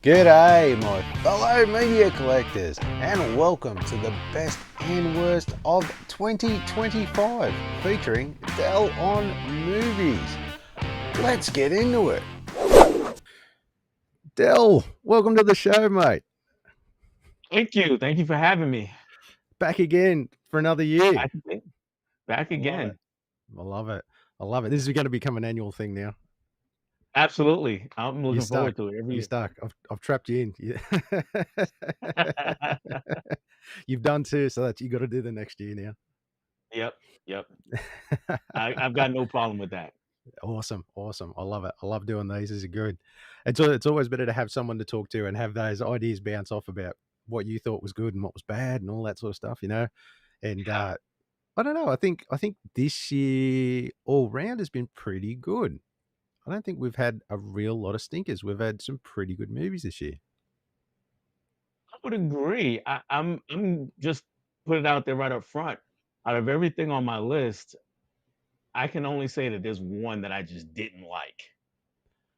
G'day, my fellow media collectors, and welcome to the best and worst of 2025, featuring Dell on movies. Let's get into it. Dell, welcome to the show, mate. Thank you. Thank you for having me. Back again for another year. Back again. Back Love it. again. I love it. I love it. This is going to become an annual thing now. Absolutely. I'm You're looking stuck. forward to it every You're year. stuck. I've trapped you in. You've done two, so that you got to do the next year now. Yep. Yep. I've got no problem with that. Awesome. I love it. I love doing these. These are good. It's always better to have someone to talk to and have those ideas bounce off about what you thought was good and what was bad and all that sort of stuff, And Yeah. I don't know. I think this year all round has been pretty good. I don't think we've had a real lot of stinkers. We've had some pretty good movies this year. I would agree. I'm just put it out there right up front. Out of everything on my list, I can only say that there's one that I just didn't like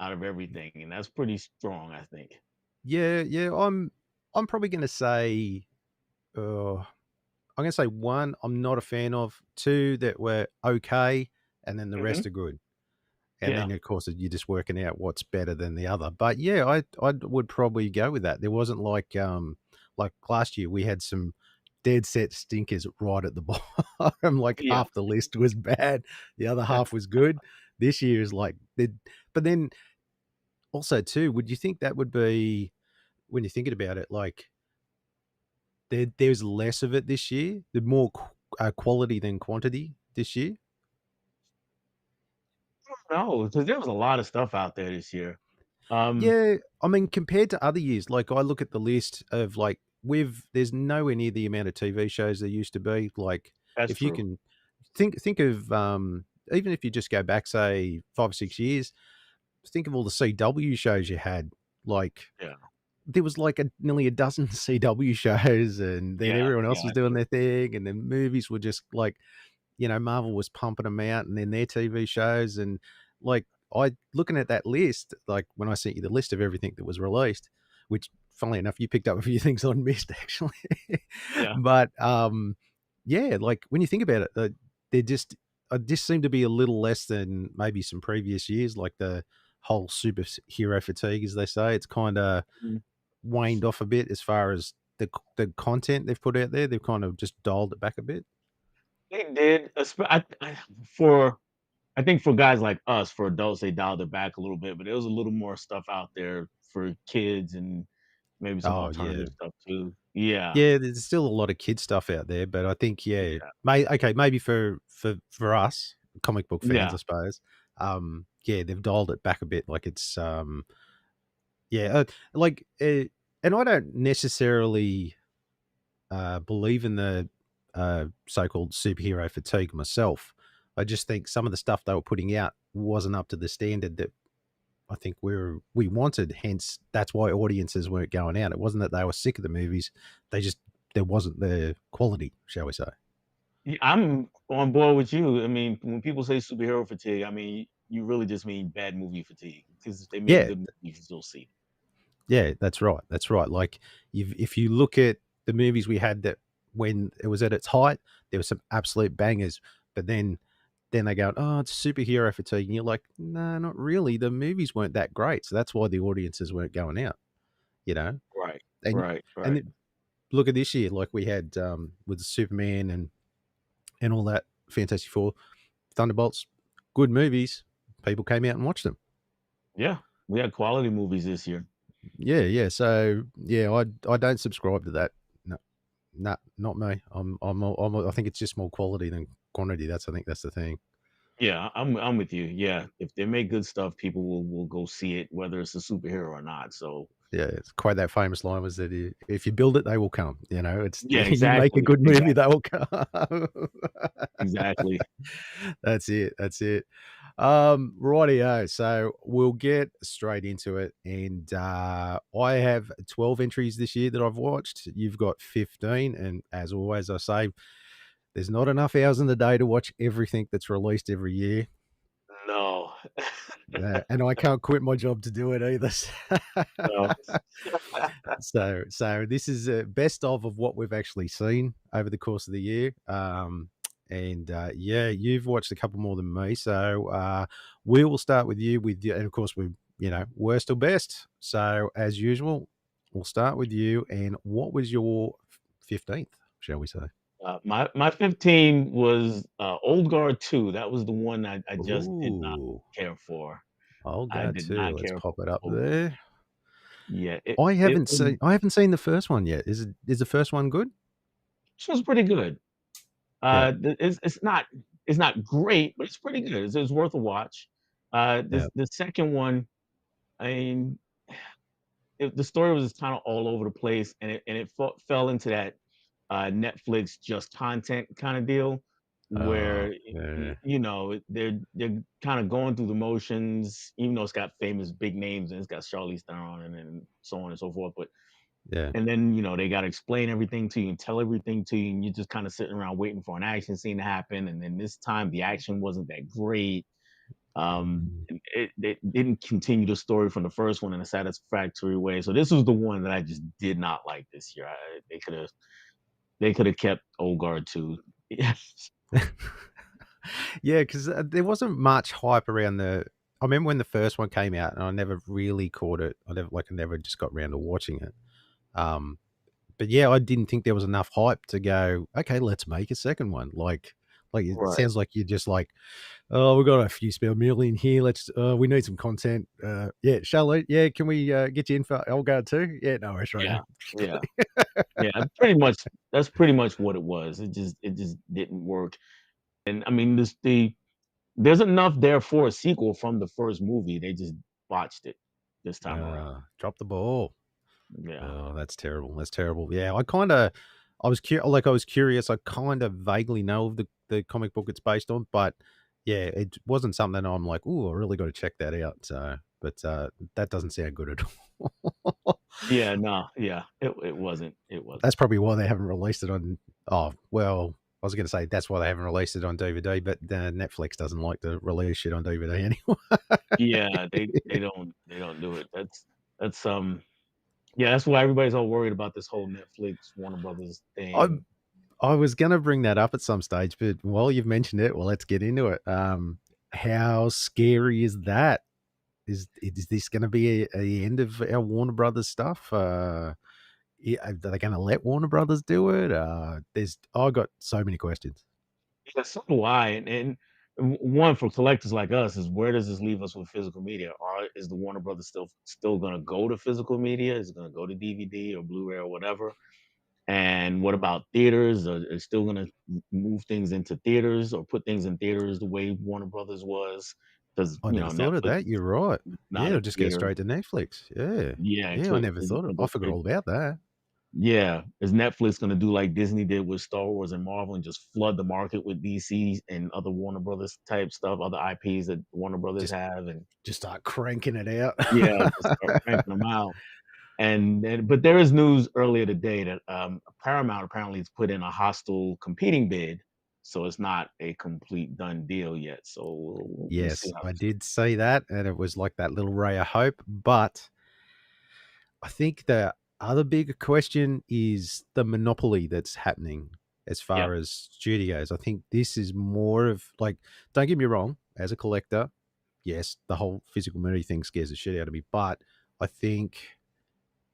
out of everything, and that's pretty strong, I think. Yeah. I'm probably gonna say I'm gonna say one I'm not a fan of, two that were okay, and then the Hmm. rest are good. And Yeah. then, of course, you're just working out what's better than the other. But yeah, I would probably go with that. There wasn't like last year we had some dead set stinkers right at the bottom. Like Yeah. half the list was bad, the other half was good. This year is like, but then also too, would you think that would be when you're thinking about it, like there's less of it this year, the more quality than quantity this year? No, because there was a lot of stuff out there this year. Um, Yeah, I mean, compared to other years, like I look at the list of like there's nowhere near the amount of TV shows there used to be. Like that's if you true. can think of even if you just go back say 5 or 6 years, think of all the CW shows you had. Like Yeah. there was like nearly a dozen CW shows, and then Yeah. everyone else Yeah. was doing their thing, and then movies were just like Marvel was pumping them out and then their TV shows. And like, I looking at that list, like when I sent you the list of everything that was released, which funnily enough, you picked up a few things on missed actually. Yeah. But yeah, like when you think about it, they're just, I just seem to be a little less than maybe some previous years, like the whole superhero fatigue, as they say. It's kind of Mm. waned off a bit as far as the content they've put out there. They've kind of just dialed it back a bit. They did, for I think for guys like us, for adults, they dialed it back a little bit, but there was a little more stuff out there for kids and maybe some Oh yeah. alternative stuff too. Yeah. Yeah, there's still a lot of kid stuff out there, but I think, yeah, Yeah. maybe for us comic book fans, Yeah. I suppose. Yeah, they've dialed it back a bit. Like it's yeah, like and I don't necessarily believe in the so-called superhero fatigue myself. I just think some of the stuff they were putting out wasn't up to the standard that I think we wanted. Hence, that's why audiences weren't going out. It wasn't that they were sick of the movies; they just there wasn't the quality, shall we say? I'm on board with you. I mean, when people say superhero fatigue, I mean, you really just mean bad movie fatigue because if they make Yeah, good movies, you'll see. yeah, that's right. That's right. Like if you look at the movies we had that when it was at its height, there were some absolute bangers. But then they go, oh, it's superhero fatigue, and you're like, no, not really. The movies weren't that great, so that's why the audiences weren't going out. You know, Right. and Right. and Right. look at this year, like we had with Superman and all that, Fantastic Four, Thunderbolts, good movies. People came out and watched them. Yeah. We had quality movies this year. Yeah. So yeah, I don't subscribe to that. No, not me. I think it's just more quality than quantity. I think that's the thing. Yeah, I'm with you. Yeah, if they make good stuff, people will go see it, whether it's a superhero or not. So Yeah, it's quite that famous line was that if you build it, they will come. It's yeah, you make a exactly, good movie, they exactly, will come. exactly. That's it. That's it. Rightio. So we'll get straight into it. And I have 12 entries this year that I've watched. You've got 15. And as always, I say there's not enough hours in the day to watch everything that's released every year. No, And I can't quit my job to do it either. So, So this is a best of what we've actually seen over the course of the year. And yeah, you've watched a couple more than me. So we will start with you and of course we, worst or best. So as usual, we'll start with you. And what was your 15th, shall we say? my 15 was, Old Guard 2. That was the one I just did not Ooh, care for. I'll I go did too. not Let's care pop it for up Old Guard. there. Yeah, it I haven't was seen I haven't seen the first one yet. Is the first one good? this was pretty good. Yeah, It's not great, but it's pretty good. It's worth a watch. yeah. The second one, I mean, the story was kind of all over the place, and it fell into that Netflix just content kind of deal, Oh, where yeah, they're kind of going through the motions, even though it's got famous big names and it's got Charlize Theron and so on and so forth. But yeah. and then they got to explain everything to you and tell everything to you, and you're just kind of sitting around waiting for an action scene to happen. And then this time the action wasn't that great. Mm. It didn't continue the story from the first one in a satisfactory way. So this was the one that I just did not like this year. They could have kept Old Guard too. Yes. Yeah, because there wasn't much hype around the I remember when the first one came out, and I never really caught it. I never just got around to watching it. Um, but yeah, I didn't think there was enough hype to go, "Okay, let's make a second one." It Right. sounds like you're just like, "Oh, we've got a few spare million here. We need some content. Yeah, Charlotte, yeah, can we, get you in for Elgaard too? Yeah, no worries, right Yeah. now." Yeah. Yeah. Pretty much. That's pretty much what it was. It just didn't work. And I mean, there's enough there for a sequel from the first movie. They just botched it this time around. Drop the ball. Yeah. Oh, that's terrible. That's terrible. Yeah, I was curious. I kind of vaguely know of the comic book it's based on, but yeah, it wasn't something I'm like, "Ooh, I really gotta check that out." So, but, that doesn't sound good at all. Yeah. No. Yeah. It wasn't. It That's wasn't. probably why they haven't released it on well, I was gonna say that's why they haven't released it on DVD, but, Netflix doesn't like to release shit on DVD anyway. Yeah. They don't do it. That's. Yeah. That's why everybody's all worried about this whole Netflix Warner Brothers I thing. I was gonna bring that up at some stage, but while you've mentioned it, well, let's get into it. How scary is that? Is this gonna be a end of our Warner Brothers stuff? Are they gonna let Warner Brothers do it? I got so many questions. Yeah, so do I. And one for collectors like us is, where does this leave us with physical media? Or is the Warner Brothers still going to go to physical media? Is it going to go to DVD or Blu-ray or whatever? And what about theaters? Are still going to move things into theaters or put things in theaters the way Warner Brothers was? Because I never thought of Netflix that, is you're right. Yeah, not a it'll just go theater. straight to Netflix. Yeah. Yeah, Yeah, I never thought of I forgot all about that. yeah, is Netflix gonna do like Disney did with Star Wars and Marvel and just flood the market with DC and other Warner Brothers type stuff, other IPs that Warner Brothers Just have, and just start cranking it out. yeah, just start cranking them out. But there is news earlier today that Paramount apparently has put in a hostile competing bid, so it's not a complete done deal yet. So we'll see Yes, how I this did see that, and it was like that little ray of hope, but I think the other big question is the monopoly that's happening as yeah. far as studios. I think this is more of like, don't get me wrong, as a collector, yes, the whole physical media thing scares the shit out of me. But I think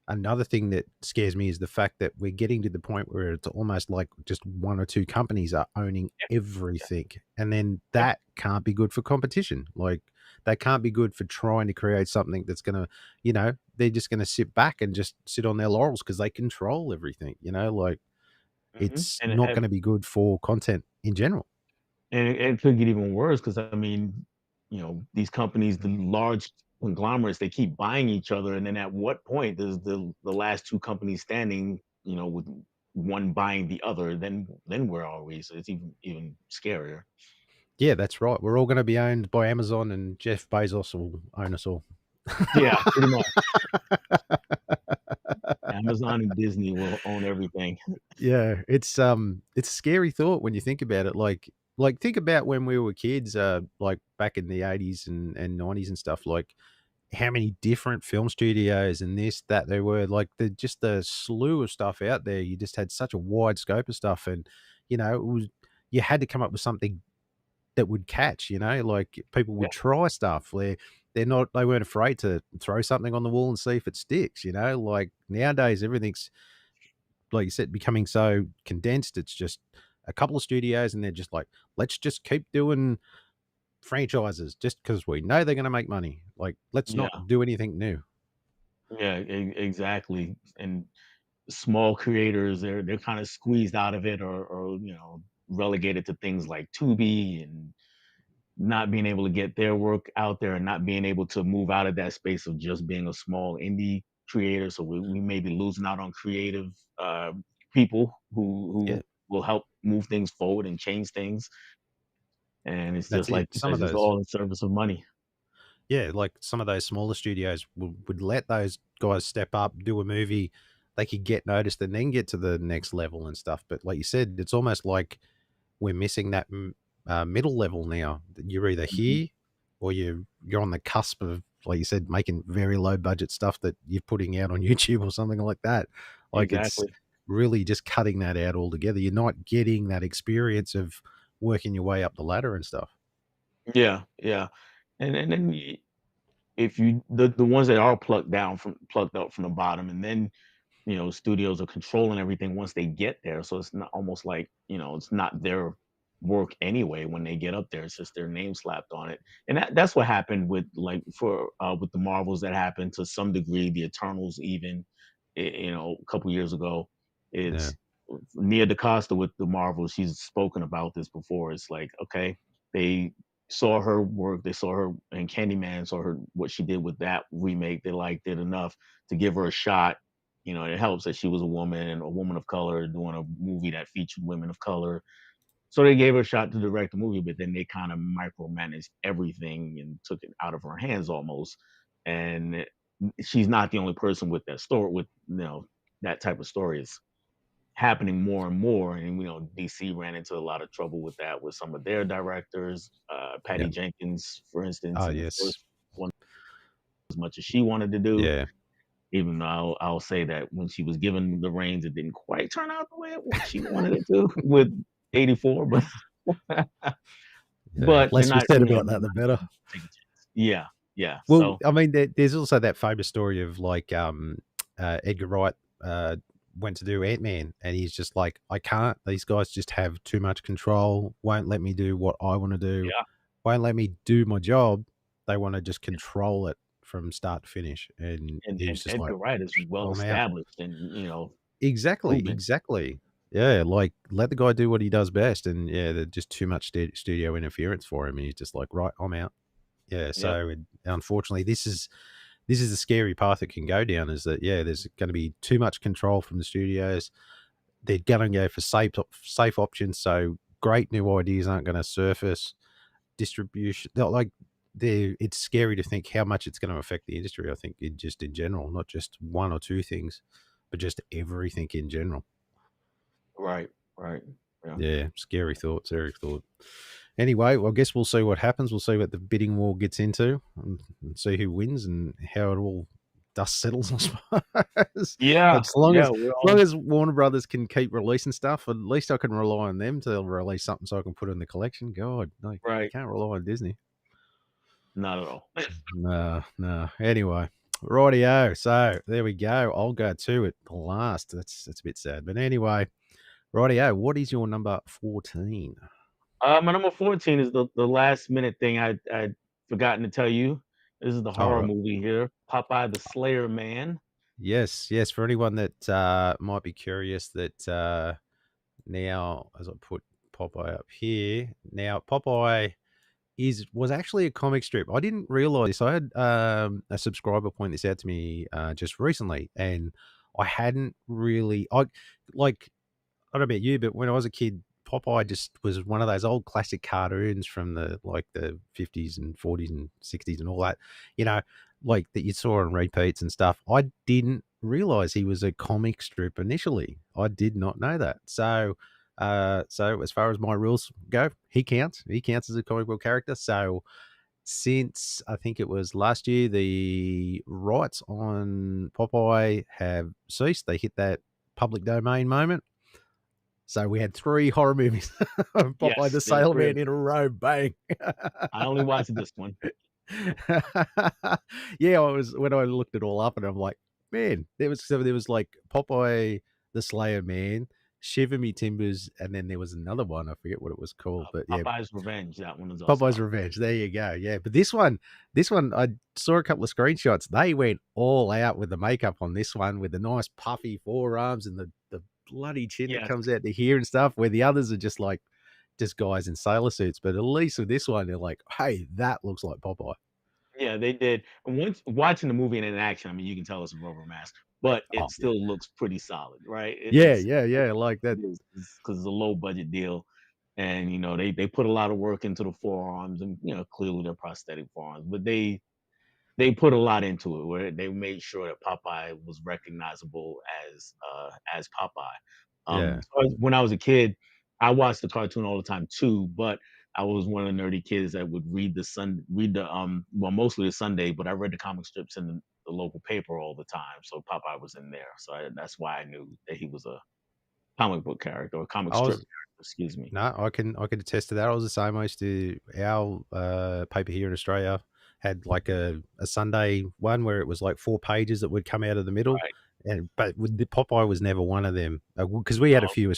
another thing that scares me is the fact that we're getting to the point where it's almost like just one or two companies are owning Yeah, yeah, everything. And then yeah. that can't be good for competition. Like that can't be good for trying to create something that's going to, they're just going to sit back and just sit on their laurels because they control everything, like it's And not going to be good for content in general. it could get even worse because I mean, these companies, the large conglomerates, they keep buying each other, and then at what point does the last two companies standing, with one buying the other? Then where are we? So it's even scarier. Yeah, that's right. We're all going to be owned by Amazon and Jeff Bezos will own us all. Yeah, pretty much. Amazon and Disney will own everything. Yeah, it's a scary thought when you think about it. Like like, think about when we were kids, like, back in the '80s and '90s and stuff, like, how many different film studios and this, that there were, like, the slew of stuff out there. You just had such a wide scope of stuff, and, it was you had to come up with something that would catch, like, people Yeah, would try stuff where they weren't afraid to throw something on the wall and see if it sticks, like, nowadays, everything's, like you said, becoming so condensed. It's just a couple of studios, and they're just like, "Let's just keep doing franchises just because we know they're gonna make money. Like, let's not yeah, do anything new." yeah, exactly. And small creators, they're kind of squeezed out of it, or relegated to things like Tubi, and not being able to get their work out there, and not being able to move out of that space of just being a small indie creator. So we may be losing out on creative uh, people Yeah, who will help move things forward and change things. And it's that's just like it. you Some said, of it's just those all in service of money. Yeah, like, some of those smaller studios would let those guys step up, do a movie, they could get noticed and then get to the next level and stuff. But like you said, it's almost like we're missing that middle level now. You're either Mhm. here or you're on the cusp of, like you said, making very low budget stuff that you're putting out on YouTube or something like that. Like, it's Exactly. really just cutting that out altogether. You're not getting that experience of working your way up the ladder and stuff. Yeah, yeah. And then if you the ones that are plucked up from the bottom, and then studios are controlling everything once they get there. So it's not almost like, it's not their work anyway when they get up there. It's just their name slapped on it. And that's what happened with, like, for with the Marvels. That happened to some degree, the Eternals even, a couple years ago. Yeah, It's Nia DaCosta with the Marvels. She's spoken about this before. It's like, okay, they saw her work, they saw her in Candyman, saw her what she did with that remake. They liked it enough to give her a shot. It helps that she was a woman and a woman of color doing a movie that featured women of color. So they gave her a shot to direct the movie, but then they kind of micromanaged everything and took it out of her hands almost. And she's not the only person with that story, with that type of story. Is happening more and more. And DC ran into a lot of trouble with that with some of their directors. yeah. Patty Jenkins, for instance, Oh, in the yes. first one, as much as she wanted to do. Yeah. Even though I'll say that when she was given the reins, it didn't quite turn out the way she wanted it to with 84, but Yeah, they're less we not, said about they're that, the not better. take a chance. Yeah, yeah. Well, So I mean, there's also that famous story of, like, Edgar Wright, went to do Ant-Man, and he's just like, "I can't. These guys just have too much control, won't let me do what I wanna do, yeah, won't let me do my job. They wanna just control it from start to finish," and he was and just like, Edgar Wright is well "I'm out." established and Exactly, proven. exactly. Yeah, like, let the guy do what he does best, and, yeah, there's just too much studio interference for him, and he's just like, "Right, I'm out." Yeah, Yep. so, unfortunately, this is the scary path it can go down, is that, yeah, there's gonna be too much control from the studios. They're gonna go for safe options, so great new ideas aren't gonna surface. Distribution, like, it's scary to think how much it's gonna affect the industry, I think, in general, not just 1 or 2 things, but just everything in general. Right. Right. Yeah. Yeah, scary thought. Anyway, well, I guess we'll see what happens. We'll see what the bidding war gets into, and see who wins and how it all dust settles, I suppose. Yeah. As Yeah. We're long all as Warner Brothers can keep releasing stuff, at least I can rely on them to release something so I can put it in the collection. God, no, you right. can't rely on Disney. Not at all. No, no. Anyway, rightio. So there we go. I'll go to it last. That's a bit sad, but anyway, rightio. What is your number 14? My number 14 is the last minute thing I'd forgotten to tell you. This is the All horror right. movie here, Popeye the Slayer Man. Yes, yes. For anyone that might be curious, that now, as I put Popeye up here, now Popeye was actually a comic strip. I didn't realize this. I had a subscriber point this out to me just recently, and I hadn't really. I like. I don't know about you, but when I was a kid, Popeye just was one of those old classic cartoons from the 50s and 40s and 60s and all that, you know, like that you saw on repeats and stuff. I didn't realize he was a comic strip initially. I did not know that. So, So as far as my rules go, he counts. He counts as a comic book character. So since I think it was last year, the rights on Popeye have ceased. They hit that public domain moment. So we had 3 horror movies of Popeye Yes, the there's Sailor 3 of Man them. in a row, bang. I only watched this one. Yeah, I was when I looked it all up and I'm like, "Man, there was, like, Popeye the Slayer Man, Shiver Me Timbers, and then there was another one, I forget what it was called, but yeah, Popeye's Revenge, that one is also Popeye's out. Revenge, there you go, yeah, but this one, I saw a couple of screenshots, they went all out with the makeup on this one with the nice puffy forearms and the bloody chin that Yes. comes out to here and stuff, where the others are just guys in sailor suits, but at least with this one, they're like, "Hey, that looks like Popeye." Yeah, they did. And once watching the movie and in action, I mean, you can tell it's a rubber mask, but Oh, it yeah. still looks pretty solid, right? Yeah, It's yeah, yeah, like that. it is because it's a low budget deal, and they put a lot of work into the forearms, and clearly they're prosthetic forearms, but they put a lot into it where they made sure that Popeye was recognizable as Popeye. Yeah. So when I was a kid, I watched the cartoon all the time too, but I was one of the nerdy kids that would read the well, mostly the Sunday, but I read the comic strips in the local paper all the time. So Popeye was in there. So that's why I knew that he was a comic book character or comic I strip was character, excuse me. No, I can attest to that. I was the same. I used to our, paper here in Australia had, like, a Sunday one where it was, like, 4 pages that would come out of the middle, Right. and but with the Popeye was never one of them, because we had a Oh, few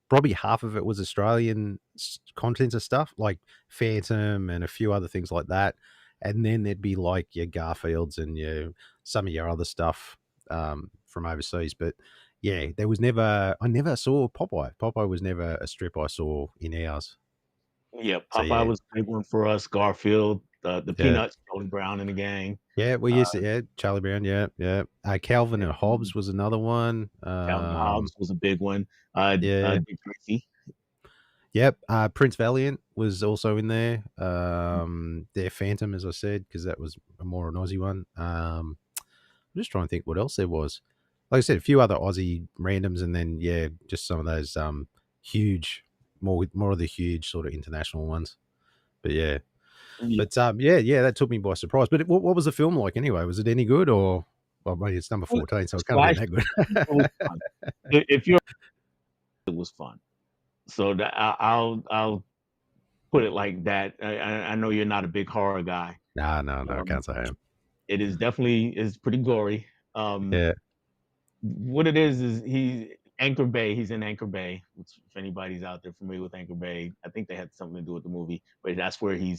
probably half of it was Australian contents of stuff, like Phantom and a few other things like that, and then there'd be, like, your Garfields and your some of your other stuff, from overseas, but yeah, there was never I never saw Popeye. Popeye was never a strip I saw in ours. yeah, So, Popeye yeah. was a big one for us. Garfield, the Yeah. Peanuts, Charlie Brown and the gang. Yeah, we used to yeah, Charlie Brown, yeah, yeah. Calvin and And Hobbes was another one. Calvin Hobbes was a big one. Yeah. Dick Tracy. Yep, Prince Valiant was also in there. Their Phantom, as I said, because that was a more an Aussie one. I'm just trying to think what else there was. Like I said, a few other Aussie randoms, and then, yeah, just some of those, huge more of the huge sort of international ones. But, yeah. Yeah, But, yeah, yeah, that took me by surprise. But what was the film like anyway? Was it any good or well, maybe it's number it was 14, so it can't have been splash. that good. It was fun. If you're it was fun. So that I'll put it like that. I know you're not a big horror guy. No, no, no, I Um, can't say I am. it is pretty gory. Yeah. What it is he Anchor Bay. He's in Anchor Bay. Which, if anybody's out there familiar with Anchor Bay, I think they had something to do with the movie. But that's where he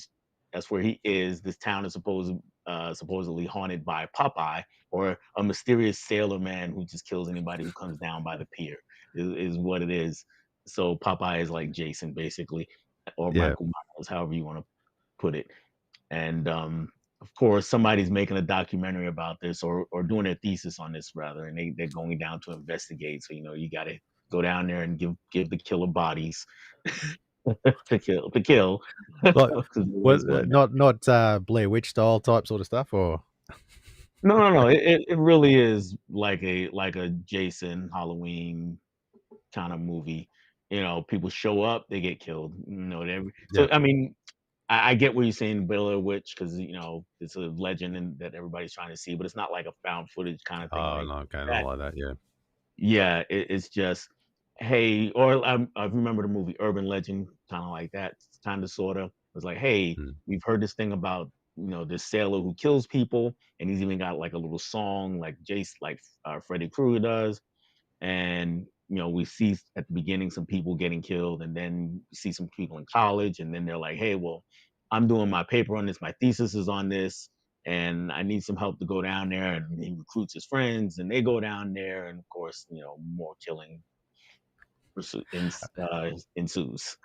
is. This town is supposedly haunted by Popeye or a mysterious sailor man who just kills anybody who comes down by the pier. Is what it is. So Popeye is like Jason, basically, or Yeah. Michael Myers, however you want to put it. And of course, somebody's making a documentary about this or doing a thesis on this rather, and they're going down to investigate. So you got to go down there and give the killer bodies to kill Like, because there what, is one. not, Blair Witch style type sort of stuff or No, no, no. It really is like a Jason Halloween kind of movie. People show up, they get killed. So yeah. I mean, I get what you're saying, Blair Witch, because it's a legend and that everybody's trying to see, but it's not like a found footage kind of thing or Oh, anything no, okay, like not that. like that, yeah. Yeah, it's just, hey, or I remember the movie Urban Legend, kind of like that, kind of sort of. It's like, hey, Mm. we've heard this thing about this sailor who kills people, and he's even got like a little song like Jace, like Freddy Krueger does, and we see at the beginning some people getting killed, and then we see some people in college, and then they're like, hey, well, I'm doing my paper on this, my thesis is on this, and I need some help to go down there. And he recruits his friends, and they go down there, and of course, more killing ensues.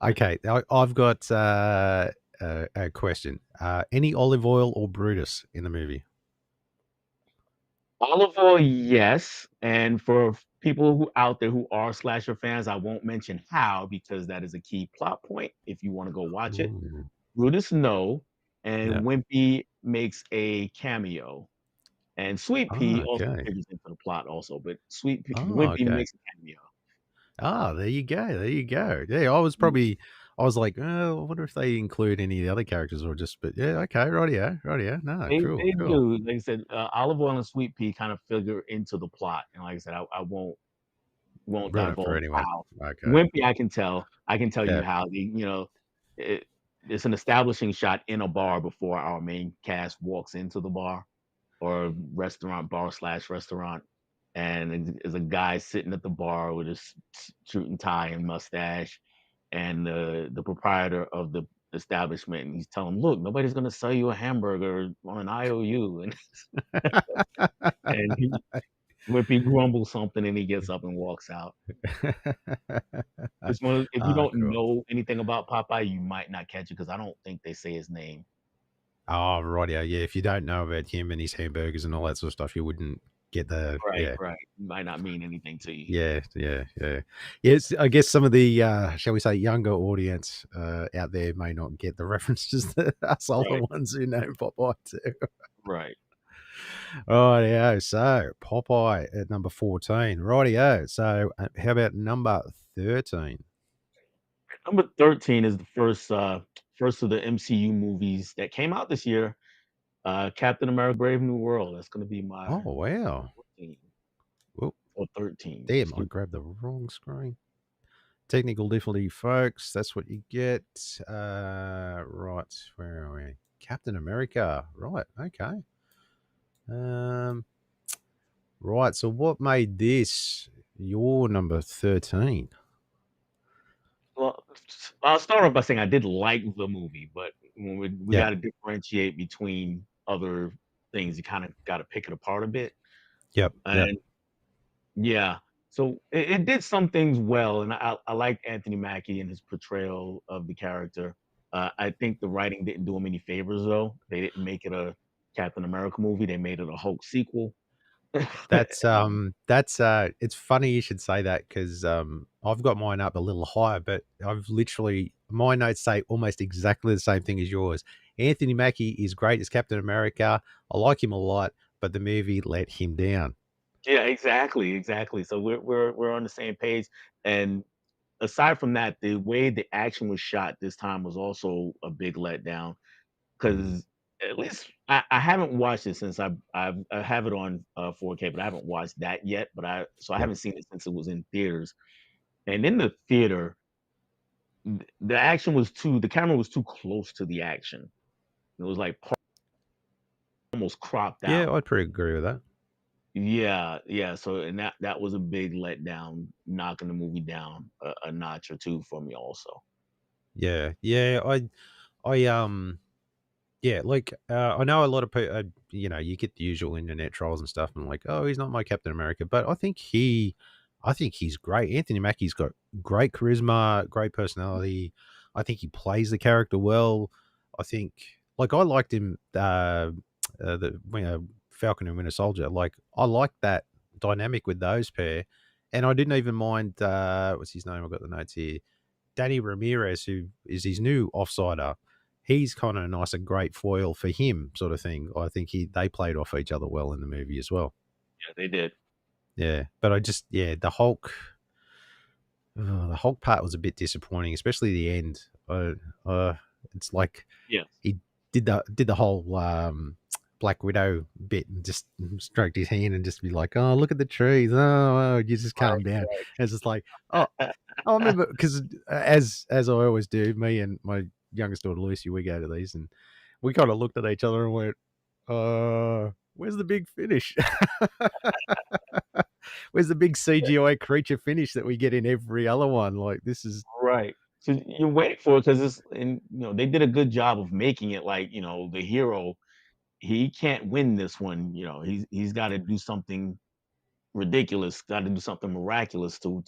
Okay, I've got, a question. Any olive oil or Brutus in the movie? Olive oil, yes. And for people who out there who are slasher fans, I won't mention how because that is a key plot point if you want to go watch it. Ooh, Brutus, no. yeah. And Wimpy makes a cameo. And Sweet Oh, Pea also okay. figures into the plot also, but Sweet Pea, Oh, Wimpy okay. makes a cameo. Ah, there you go, there you go. Yeah, I was like, "Oh, I wonder if they include any of the other characters or just," but yeah, okay, rightio, rightio. No, cool, They cool. do. Like I said, olive oil and sweet pea kind of figure into the plot, and like I said, I won't Ruin it for divulge anyone. how. Okay. Wimpy, I can tell you Yeah. how it it's an establishing shot in a bar before our main cast walks into the bar or restaurant, bar/restaurant, and there's a guy sitting at the bar with his suit and tie and mustache, and the proprietor of the establishment, and he's telling him, "Look, nobody's gonna sell you a hamburger on an IOU," and Wimpy grumbles something, and he gets up and walks out. It's one of, if you Ah, don't cool. know anything about Popeye, you might not catch it because I don't think they say his name. Oh, rightio, yeah, if you don't know about him and his hamburgers and all that sort of stuff, you wouldn't get the Right, yeah. right. Might not mean anything to you. Yeah, yeah, yeah. Yes, I guess some of the, shall we say, younger audience, out there may not get the references that us older Right, ones who know Popeye too. right. Rightio, so Popeye at number 14. Rightio, so, how about number 13? Number 13 is the first of the MCU movies that came out this year, Captain America: Brave New World. That's gonna be my Oh, wow. 14 Oh, or 13, damn, I excuse grabbed the wrong screen. Technical difficulty, folks. That's what you get. Right, where are we? Captain America. Right, okay. Um, right. So, what made this your number 13? Well, I'll start off by saying I did like the movie, but when we Yep, gotta differentiate between other things, you kinda gotta pick it apart a bit, yep, yep. and yeah. So it did some things well, and I like Anthony Mackie and his portrayal of the character. I think the writing didn't do him any favors, though. They didn't make it a Captain America movie. They made it a Hulk sequel. It's funny you should say that because I've got mine up a little higher, but I've literally my notes say almost exactly the same thing as yours. Anthony Mackie is great as Captain America. I like him a lot, but the movie let him down. Yeah, exactly, exactly. So we're on the same page. And aside from that, the way the action was shot this time was also a big letdown. Mm, 'Cause at least I haven't watched it since I have it on, 4K, but I haven't watched that yet, but I yep. haven't seen it since it was in theaters, and in the theater, the action was too the camera was too close to the action. It was, like, almost cropped Yeah, out. I'd pretty agree with that. Yeah, yeah, so and that was a big letdown, knocking the movie down a notch or 2 for me also. Yeah, yeah. I yeah, like, I know a lot of people, you get the usual internet trolls and stuff and like, "Oh, he's not my Captain America," but I think he's great. Anthony Mackie's got great charisma, great personality. I think he plays the character well. I think like, I liked him, the Falcon and Winter Soldier. Like, I liked that dynamic with those pair, and I didn't even mind, what's his name? I've got the notes here. Danny Ramirez, who is his new offsider, he's kind of a nice and great foil for him, sort of thing. I think they played off each other well in the movie as well. Yeah, they did. Yeah, but the Hulk part was a bit disappointing, especially the end. It's like Yes. he did the whole Black Widow bit and just stroked his hand and just be like, "Oh, look at the trees. Oh, you just calm down." And it's just like, oh, I remember because as I always do, me and my youngest daughter Lucy, we go to these and we kind of looked at each other and went, where's the big finish? Where's the big CGI creature finish that we get in every other one? Like this is Right. So you're waiting for it because it's and, they did a good job of making it like, the hero, he can't win this one, he's gotta do something ridiculous, gotta do something miraculous to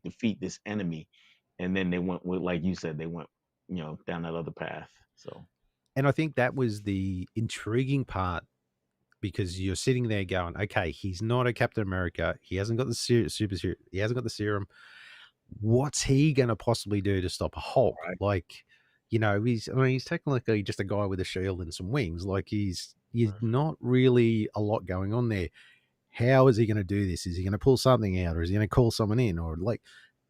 defeat this enemy, and then they went with, like you said, they went, down that other path, so and I think that was the intriguing part because you're sitting there going, okay, he's not a Captain America. He hasn't got the he hasn't got the serum. What's he going to possibly do to stop a Hulk? right. Like, I mean, he's technically just a guy with a shield and some wings. Like, he's not really a lot going on there. How is he going to do this? Is he going to pull something out, or is he going to call someone in, or like?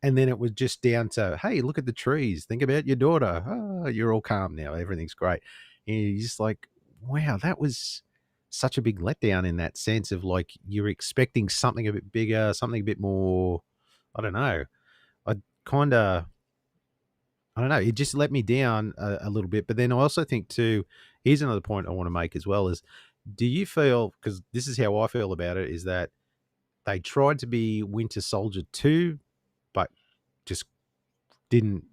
and then it was just down to, hey, look at the trees. Think about your daughter. Oh, you're all calm now. Everything's great. And you're just like, wow, that was such a big letdown in that sense of like you're expecting something a bit bigger, something a bit more. I don't know. I kind of, I don't know. It just let me down a little bit. But then I also think too. Here's another point I want to make as well: is do you feel, because this is how I feel about it, is that they tried to be Winter Soldier 2, but just didn't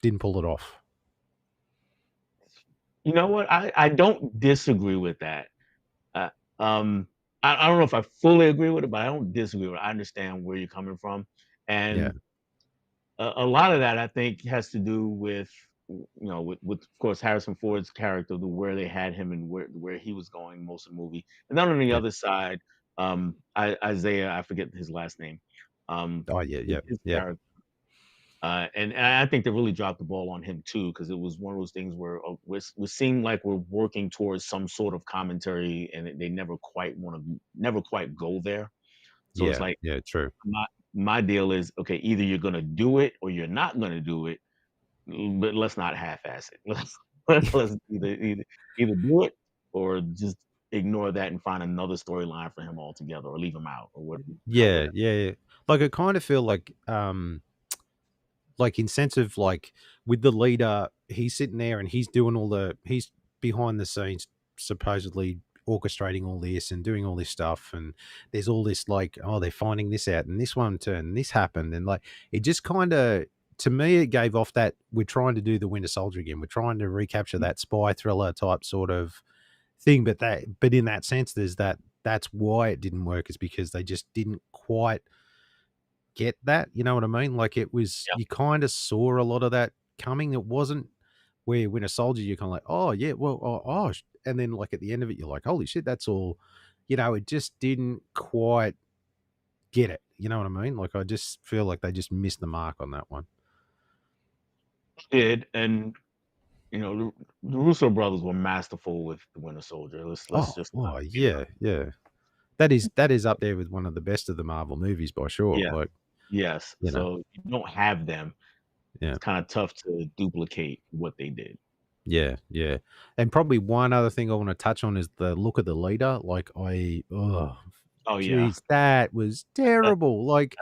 didn't pull it off. You know what? I don't disagree with that. Uh, um, I don't know if I fully agree with it, but I don't disagree with it. I understand where you're coming from, Yeah, and a lot of that I think has to do with with of course Harrison Ford's character, the where they had him and where he was going most of the movie, and then on the yeah. other side, Isaiah, I forget his last name, um, Oh, yeah, yeah, his yeah, character. And I think they really dropped the ball on him too, because it was one of those things where we seem like we're working towards some sort of commentary, and they never quite go there. So it's yeah, like yeah, true. my my deal is okay, either you're gonna do it or you're not gonna do it, but let's not half-ass it. Let's either do it or just ignore that and find another storyline for him altogether, or leave him out, or Yeah, whatever. yeah, yeah. Like, I kinda feel like incentive, like with the leader, he's sitting there and he's behind the scenes supposedly orchestrating all this and doing all this stuff, and there's all this like, oh, they're finding this out and this one turned, this happened, and like it just kind of, to me it gave off that we're trying to do the Winter Soldier again. We're trying to recapture that spy thriller type sort of thing, but in that sense, that's why it didn't work, is because they just didn't quite get that, you know what I mean? Like, it was, Yeah. you kinda saw a lot of that coming. It wasn't where when a soldier, you're kinda like, "Oh, yeah, well, and then, like, at the end of it, you're like, "Holy shit, that's all," it just didn't quite get it, you know what I mean? Like, I just feel like they just missed the mark on that one. Did, and the Russo brothers were masterful with the Winter Soldier. Let's just not get it Yeah, yeah. That is up there with one of the best of the Marvel movies by sure, Yeah, like, yes. you know? So if you don't have them, Yeah. it's kinda tough to duplicate what they did. Yeah, yeah. And probably one other thing I wanna touch on is the look of the leader. Like, Oh, yeah. jeez, that was terrible. Like,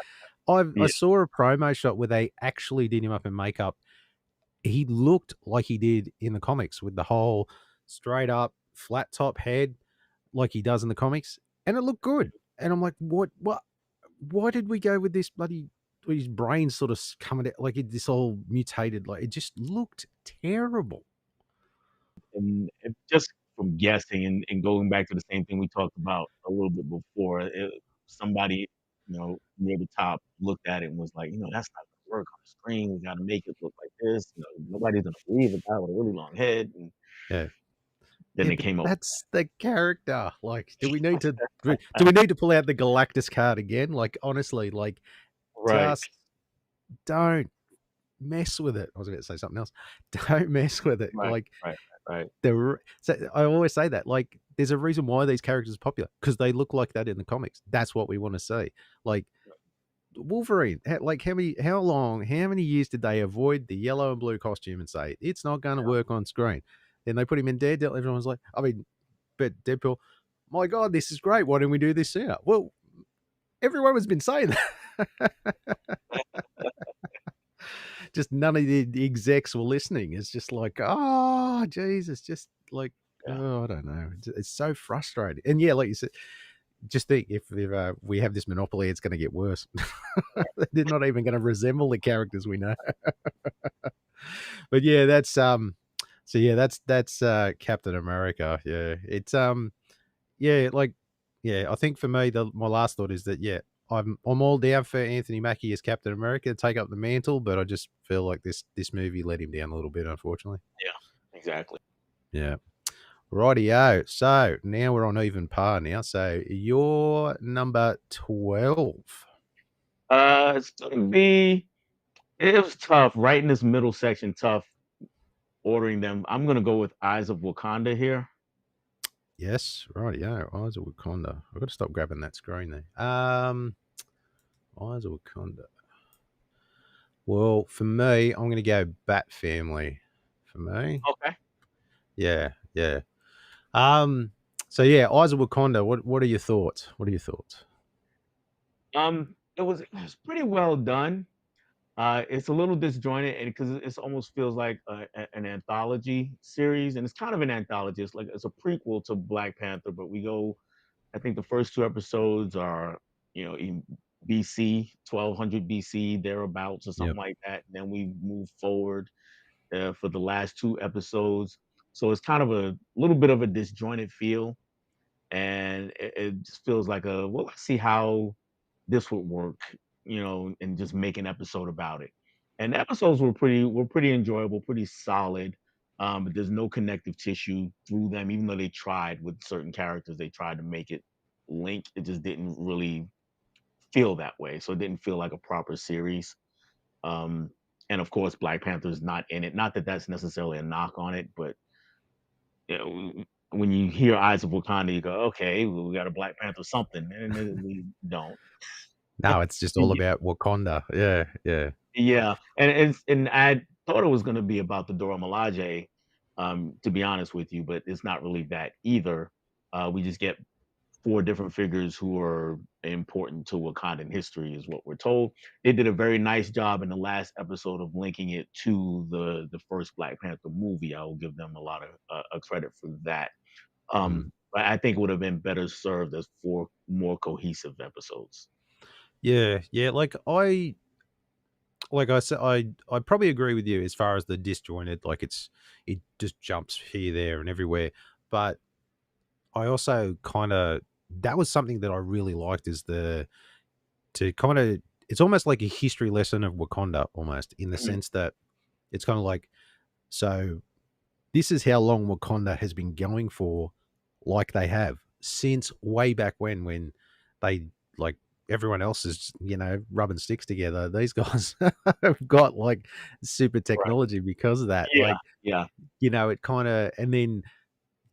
I Yeah, saw a promo shot where they actually did him up in makeup. He looked like he did in the comics with the whole straight up flat top head like he does in the comics, and it looked good. And I'm like, "What why did we go with this bloody, his brain sort of coming out like this all mutated?" Like, it just looked terrible. and just from guessing and going back to the same thing we talked about a little bit before, somebody, near the top looked at it and was like, "That's not gonna work on the screen. We gotta make it look like this. Nobody's gonna believe a guy with a really long head." And Yeah. then Yeah, they but came up. that's the character. Like, do we need to pull out the Galactus card again? Like, honestly, like, Right, just don't mess with it. I was gonna say something else. Don't mess with it. right, Like, right, right. so I always say that, like, there's a reason why these characters are popular because they look like that in the comics. That's what we wanna see. Like, Wolverine, how many years did they avoid the yellow and blue costume and say, "It's not gonna work on screen?" Then they put him in Daredevil, everyone's like, I mean, but Deadpool, "My god, this is great. Why didn't we do this sooner?" Well, everyone has been saying that. Just none of the execs were listening. It's just like, "Oh, Jesus," just like, Yeah. oh, I don't know. It's so frustrating. And yeah, like you said, just think if we have this monopoly, it's gonna get worse. They're not even gonna resemble the characters we know. But yeah, so yeah, that's Captain America. Yeah. Yeah, like, yeah, I think for me, my last thought is that, yeah, I'm all down for Anthony Mackie as Captain America to take up the mantle, but I just feel like this movie let him down a little bit, unfortunately. Yeah, exactly. Yeah. Rightio. So now we're on even par now. So you're number 12. It's gonna be it was tough, right in this middle section, tough ordering them. I'm gonna go with Eyes of Wakanda here. Yes, rightio. Eyes of Wakanda. I've got to stop grabbing that screen there. Eyes of Wakanda. Well, for me, I'm gonna go Bat Family. For me, Okay. yeah, yeah. Um, so yeah, Eyes of Wakanda. What are your thoughts? What are your thoughts? It was pretty well done. It's a little disjointed and because it's almost feels like an anthology series, and it's kind of an anthology. It's like it's a prequel to Black Panther, but we go. I think the first two episodes are, in BC, 1200 BC, thereabouts, or Yep. something like that. And then we move forward for the last two episodes. So it's kind of a little bit of a disjointed feel, and it just feels like well, let's see how this would work, and just make an episode about it. And the episodes were pretty enjoyable, pretty solid. But there's no connective tissue through them, even though they tried with certain characters, they tried to make it link. It just didn't really feel that way. So it didn't feel like a proper series. Um, and of course, Black Panther's not in it. Not that that's necessarily a knock on it, but when you hear Eyes of Wakanda, you go, okay, well, we got a Black Panther something, and then we don't. No, it's just all Y- about Wakanda. Yeah, yeah, Yeah, and I thought it was going to be about the Dora Milaje, to be honest with you, but it's not really that either. We just get four different figures who are important to Wakandan history, is what we're told. They did a very nice job in the last episode of linking it to the first Black Panther movie. I will give them a lot of credit for that. mm. But I think it would have been better served as four more cohesive episodes. Yeah, yeah. Like I said, I probably agree with you as far as the disjointed. Like it just jumps here, there, and everywhere. But I also kind of that was something that I really liked is the to kind of it's almost like a history lesson of Wakanda almost in the Mhm. sense that it's kind of like so this is how long Wakanda has been going for, like they have since way back when they like everyone else is rubbing sticks together. These guys have got like super Right. technology because of that. Yeah. Like Yeah. it kind of and then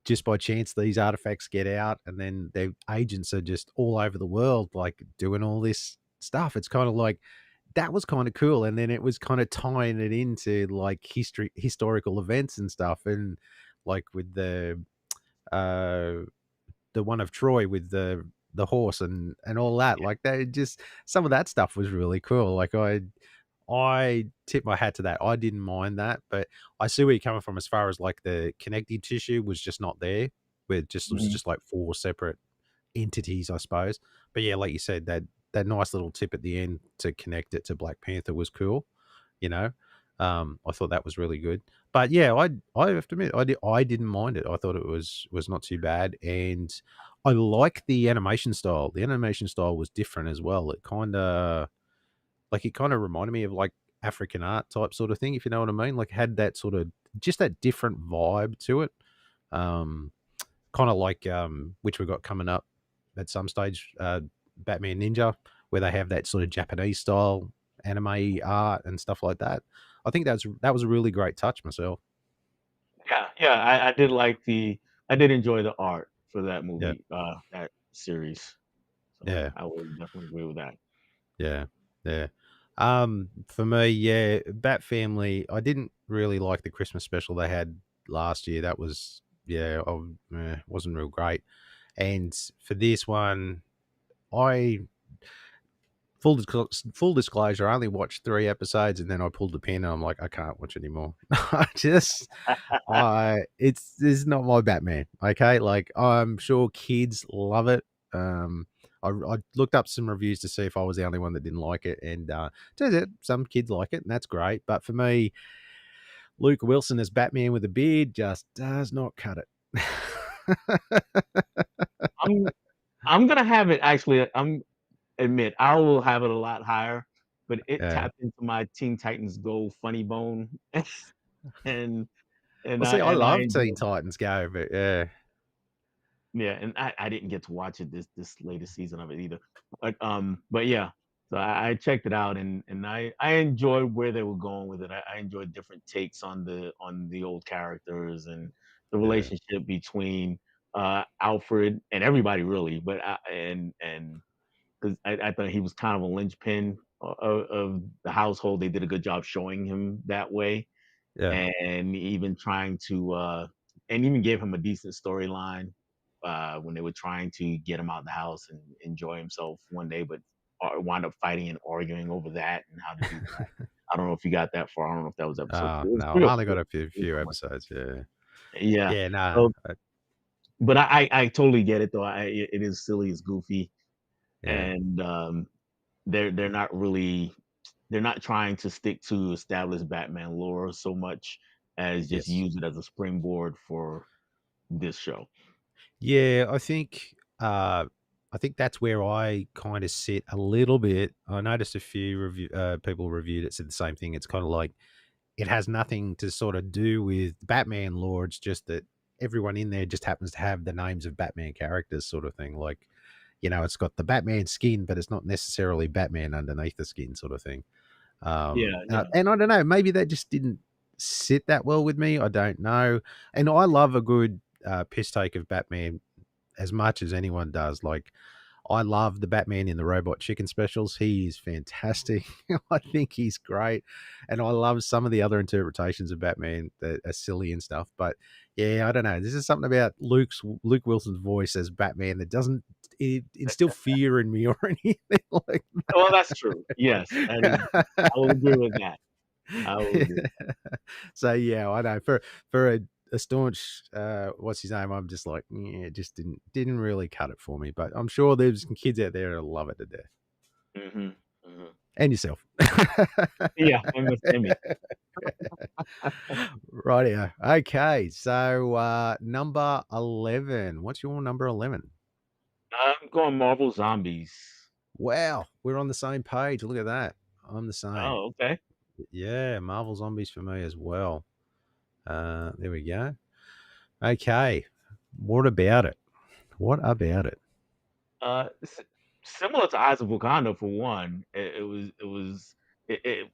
just by chance these artifacts get out and then their agents are just all over the world like doing all this stuff. It's kind of like that was kind of cool and then it was kind of tying it into like historical events and stuff and like with uh the one of Troy with the horse and all that like they just some of that stuff was really cool like I tip my hat to that. I didn't mind that, but I see where you're coming from as far as like the connective tissue was just not there. Where it just was Mhm. just like four separate entities, I suppose. But yeah, like you said, that nice little tip at the end to connect it to Black Panther was cool. You know, I thought that was really good. But yeah, I have to admit I didn't mind it. I thought it was not too bad, and I like the animation style. The animation style was different as well. It kind of reminded me of, like, African art type sort of thing, if you know what I mean? Like, had that sort of just that different vibe to it. Um, kinda like, which we got coming up at some stage, Batman Ninja, where they have that sort of Japanese style anime art and stuff like that. I think that was a really great touch myself. Yeah. Yeah. I did enjoy the art for that Yeah, movie, that series. So yeah. I would definitely agree with that. Yeah, yeah. For me, yeah, Bat Family. I didn't really like the Christmas special they had last year. That was yeah, wasn't real great. And for this one, I full disclosure, I only watched 3 episodes and then I pulled the pin and I'm like, I can't watch anymore. I it's this is not my Batman. Okay, like I'm sure kids love it. I looked up some reviews to see if I was the only one that didn't like it, and turns out some kids like it, and that's great. But for me, Luke Wilson as Batman with a beard just does not cut it. I'm I'm gonna have it actually. Admit I will have it a lot higher, but it Yeah. tapped into my Teen Titans Go funny bone, and Well, see, I I love Teen enjoyed. Titans Go, but yeah, Yeah, and I didn't get to watch it this latest season of it either. But yeah, so I checked it out and I enjoyed where they were going with it. I enjoyed different takes on the old characters and the yeah, relationship between Alfred and everybody really, but and because I thought he was kind of a linchpin of the household, they did a good job showing him that way, Yeah. and even trying to, and even gave him a decent storyline, when they were trying to get him out the house and enjoy himself one day, but, wound up fighting and arguing over that and how to do that. I don't know if you got that far. I don't know if that was episode 2. Oh, It was no, 3 I've or only 4. got a It was few somewhere. episodes, yeah. Yeah. Yeah, no, So, but I totally get it though. It is silly, it's goofy, yeah, and, they're not really they're not trying to stick to established Batman lore so much as just yes. use it as a springboard for this show. Yeah, I think that's where I kinda sit a little bit. I noticed a few people reviewed it, said the same thing. It's kinda like it has nothing to sorta do with Batman lore, it's just that everyone in there just happens to have the names of Batman characters sort of thing, like, it's got the Batman skin, but it's not necessarily Batman underneath the skin sort of thing. Yeah, yeah. And I don't know, maybe that just didn't sit that well with me, I don't know. And I love a good, piss take of Batman as much as anyone does, like, I love the Batman in the Robot Chicken specials. He is fantastic. I think he's great, and I love some of the other interpretations of Batman that are silly and stuff. But yeah, I don't know. This is something about Luke Wilson's voice as Batman that doesn't instill fear in me or anything like Well, that's true. Yes, that is that. I will agree with that. I will agree. So yeah, I know for a staunch what's his name, I'm just like, yeah, it just didn't really cut it for me. But I'm sure there's some kids out there that'll love it to death. Mhm, mhm. And yourself. Yeah, I'm with Rightio. Okay, so, number 11. What's your number 11? I'm going Marvel Zombies. Wow, we're on the same page, look at that. I'm the same. Oh, okay. Yeah, Marvel Zombies for me as well. There we go. Okay, what about it? What about it? S Similar to Eyes of Wakanda for one, it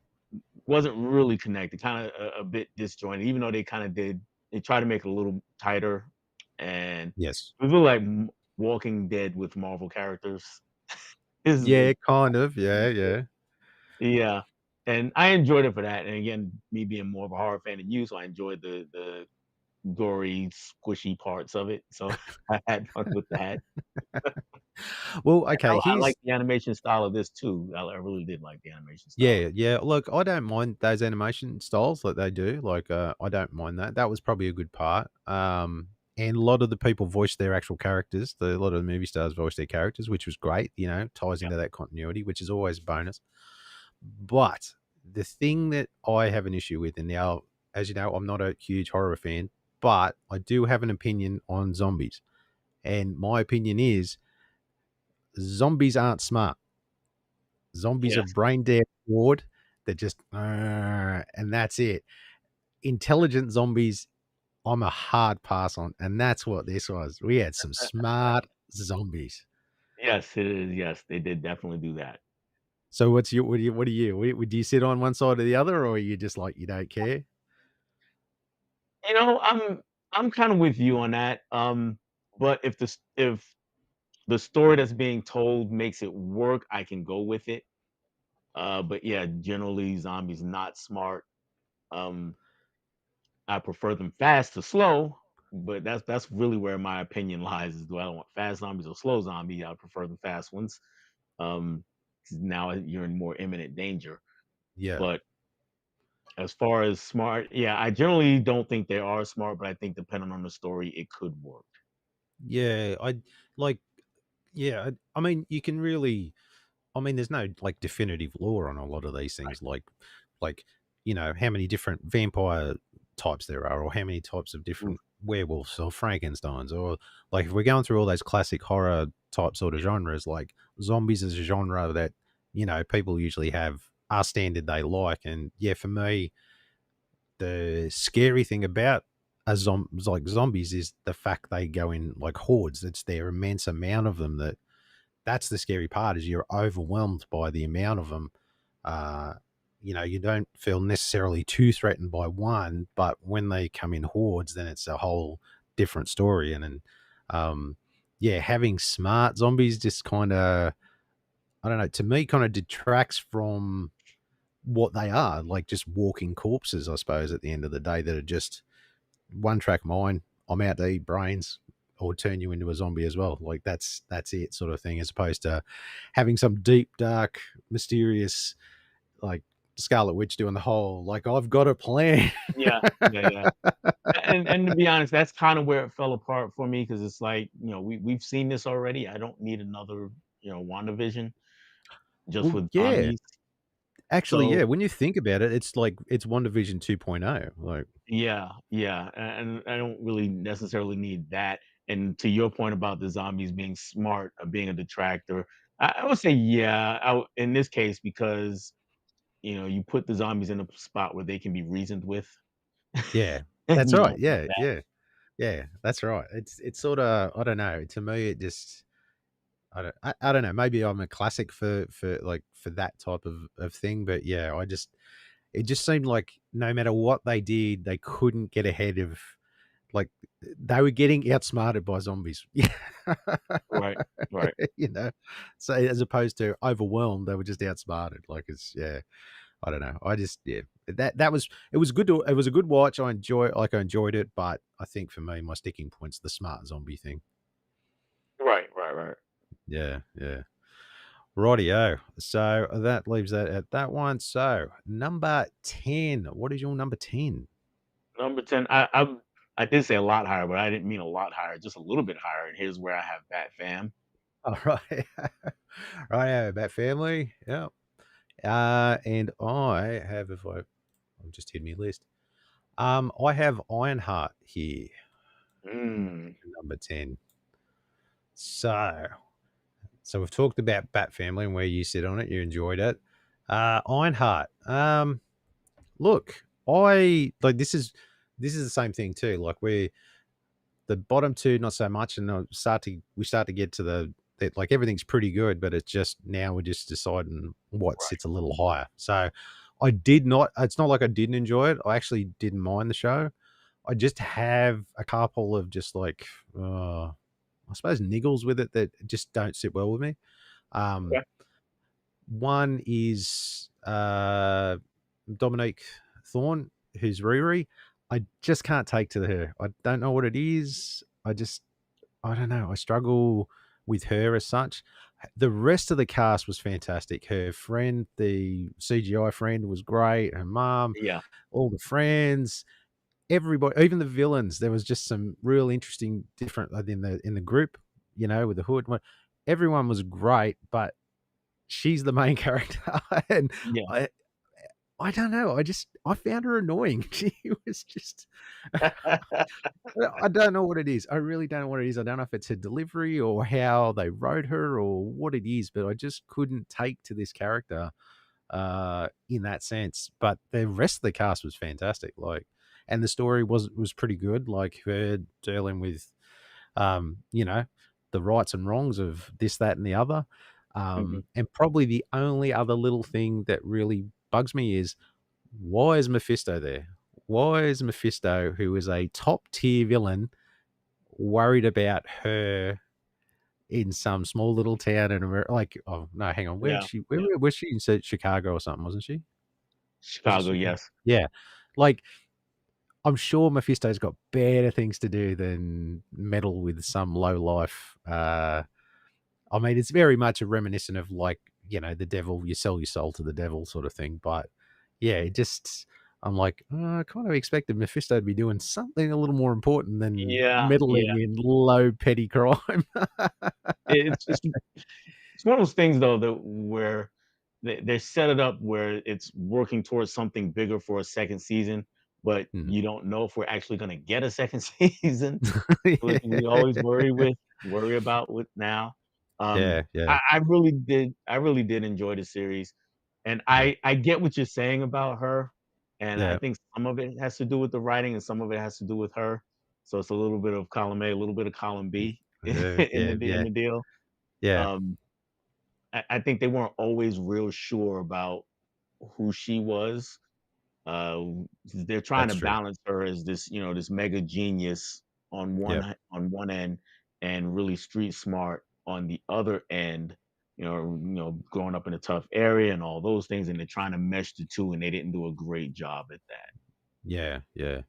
wasn't really connected, kinda a bit disjointed, even though they tried to make it a little tighter, and Yes. it was really like Walking Dead with Marvel characters is Yeah, kind of, yeah, yeah. yeah, and I enjoyed it for that, and again, me being more of a horror fan than you, so I enjoyed the gory, squishy parts of it, so I had fun with that. Well, okay, I like here's the animation style of this too. I really did like the animation style of yeah, yeah. Look, I don't mind those animation styles that they do. Like, I don't mind that. That was probably a good part. And a lot of the people voiced their actual characters. A lot of the movie stars voiced their characters, which was great. Ties yeah, into that continuity, which is always a bonus. But the thing that I have an issue with, and now, as you know, I'm not a huge horror fan, but I do have an opinion on zombies. And my opinion is zombies aren't smart. Zombies are yes. brain dead bored that just and that's it. Intelligent zombies, I'm a hard pass on, and that's what this was. We had some smart zombies. Yes, it is, yes, they did definitely do that. So what's your what do you would you sit on one side or the other, or are you just like you don't care? You know, I'm kinda with you on that, but if the story that's being told makes it work, I can go with it. But yeah, generally, zombies not smart. Um, I prefer them fast to slow, but that's really where my opinion lies, is do I want fast zombies or slow zombie? I prefer the fast ones. Um, 'Cause now you're in more imminent danger. Yeah. But as far as smart, yeah, I generally don't think they are smart, but I think depending on the story, it could work. Yeah, I like yeah, I mean, you can really I mean, there's no, like, definitive law on a lot of these Right. things, like, how many different vampire types there are, or how many types of Oof, different werewolves or Frankensteins, or, like, if we're going through all those classic horror type sort of yeah, genres, like, zombies is a genre that, people usually have a standard they like, and, yeah, for me, the scary thing about like, zombies is the fact they go in, like, hordes. It's their immense amount of them that's the scary part is you're overwhelmed by the amount of them. Uh, you don't feel necessarily too threatened by one, but when they come in hordes, then it's a whole different story. And then, yeah, having smart zombies just kind of, I don't know, to me, kind of detracts from what they are, like just walking corpses, I suppose, at the end of the day, that are just one track mind. I'm out to eat brains or turn you into a zombie as well. Like that's it, sort of thing, as opposed to having some deep, dark, mysterious, like Scarlet Witch doing the whole like I've got a plan. Yeah, yeah, yeah. And to be honest, that's kinda where it fell apart for me because it's like, we've seen this already. I don't need another, WandaVision just Well, with yeah, zombies. actually, So yeah. When you think about it, it's like it's WandaVision 2.0. Like, yeah, yeah, and I don't really necessarily need that. And to your point about the zombies being smart or being a detractor, I would say, yeah, in this case, because, you put the zombies in a spot where they can be reasoned with, yeah, and that's you right. don't want Yeah, that. yeah, yeah, that's right. It's sort of, I don't know. To me, it just I don't know. Maybe I'm a classic for like for that type of thing, but yeah, I just it just seemed like no matter what they did, they couldn't get ahead of like they were getting outsmarted by zombies. Yeah. Right, right. You know? So as opposed to overwhelmed, they were just outsmarted. Like it's yeah, I don't know. I just yeah. That was it was good to it was a good watch. I enjoyed it, but I think for me my sticking point's the smart zombie thing. Right, right, right. Yeah, yeah. Rightio. So that leaves that at that one. So number 10. What is your number 10? Number 10, I did say a lot higher, but I didn't mean a lot higher, just a little bit higher, and here's where I have Bat Fam. All right. Right, Bat Family. Yeah. And I have if I'm just hitting me list. I have Ironheart here, Mm, number 10. So we've talked about Bat Family and where you sit on it. You enjoyed it. Ironheart. Look, I like this is the same thing too. Like the bottom two, not so much, and we start to get to that like everything's pretty good, but it's just now we're just deciding what right. sits a little higher. So I did not. It's not like I didn't enjoy it. I actually didn't mind the show. I just have a couple of just like I suppose niggles with it that just don't sit well with me. Um, Okay. one is Dominique Thorne, who's Riri. I just can't take to her. I don't know what it is. I don't know. I struggle with her as such. The rest of the cast was fantastic. Her friend, the CGI friend, was great. Her mom, Yeah, all the friends, everybody, even the villains. There was just some real interesting, different in the group. You know, with the hood. Everyone was great, but she's the main character, and yeah. I I don't know. I found her annoying. She was just I don't know what it is. I really don't know what it is. I don't know if it's her delivery or how they wrote her or what it is, but I just couldn't take to this character in that sense. But the rest of the cast was fantastic. Like, and the story was pretty good. Like her dealing with you know, the rights and wrongs of this, that, and the other. Mhm. And probably the only other little thing that really bugs me is why is Mephisto there? Why is Mephisto, who is a top tier villain, worried about her in some small little town in America? Like, oh no, hang on, where is Yeah, she? yeah. Was she in Chicago or something? Wasn't she? Was it Chicago, Chicago? yes. Yeah, like I'm sure Mephisto's got better things to do than meddle with some low life. I mean, it's very much a reminiscent of like the devil. You sell your soul to the devil, sort of thing. But yeah, it just I'm like, I kind of expected Mephisto to be doing something a little more important than Yeah, meddling yeah. in low petty crime. It's one of those things though that where they set it up where it's working towards something bigger for a second season, but Mhm. you don't know if we're actually gonna get a second season, which we always Yeah, worry about with now. yeah, yeah, I really did enjoy the series, and yeah, I get what you're saying about her, and I yeah, think some of it has to do with the writing and some of it has to do with her. So it's a little bit of column A, a little bit of column B in yeah, in yeah, the deal. yeah, Um, I think they weren't always real sure about who she was. Uh, they're trying that's to true. balance her as this, this mega genius Yeah, on one end and really street smart on the other end. growing up in a tough area and all those things, and they're trying to mesh the two, and they didn't do a great job at that. Yeah, yeah.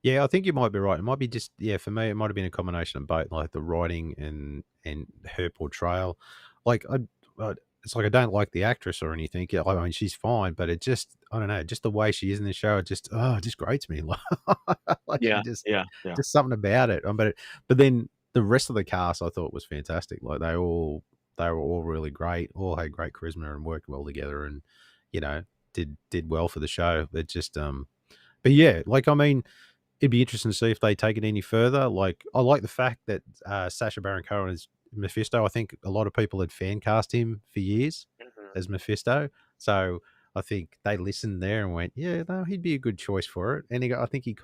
Yeah, I think you might be right. It might be just yeah, for me, it might have been a combination of both, like the writing and her portrayal. Like it's like I don't like the actress or anything. Yeah, I mean, she's fine, but it just I don't know, just the way she is in the show, it just grates me. Like she Yeah, yeah, yeah. just something about it. But then the rest of the cast I thought was fantastic. Like they were all really great, all had great charisma and worked well together and you know, did well for the show. It just but yeah, like, I mean, it'd be interesting to see if they take it any further. Like, I like the fact that Sacha Baron Cohen is Mephisto. I think a lot of people had fan cast him for years Mhm. as Mephisto. So I think they listened there and went, yeah, no, he'd be a good choice for it. And I think he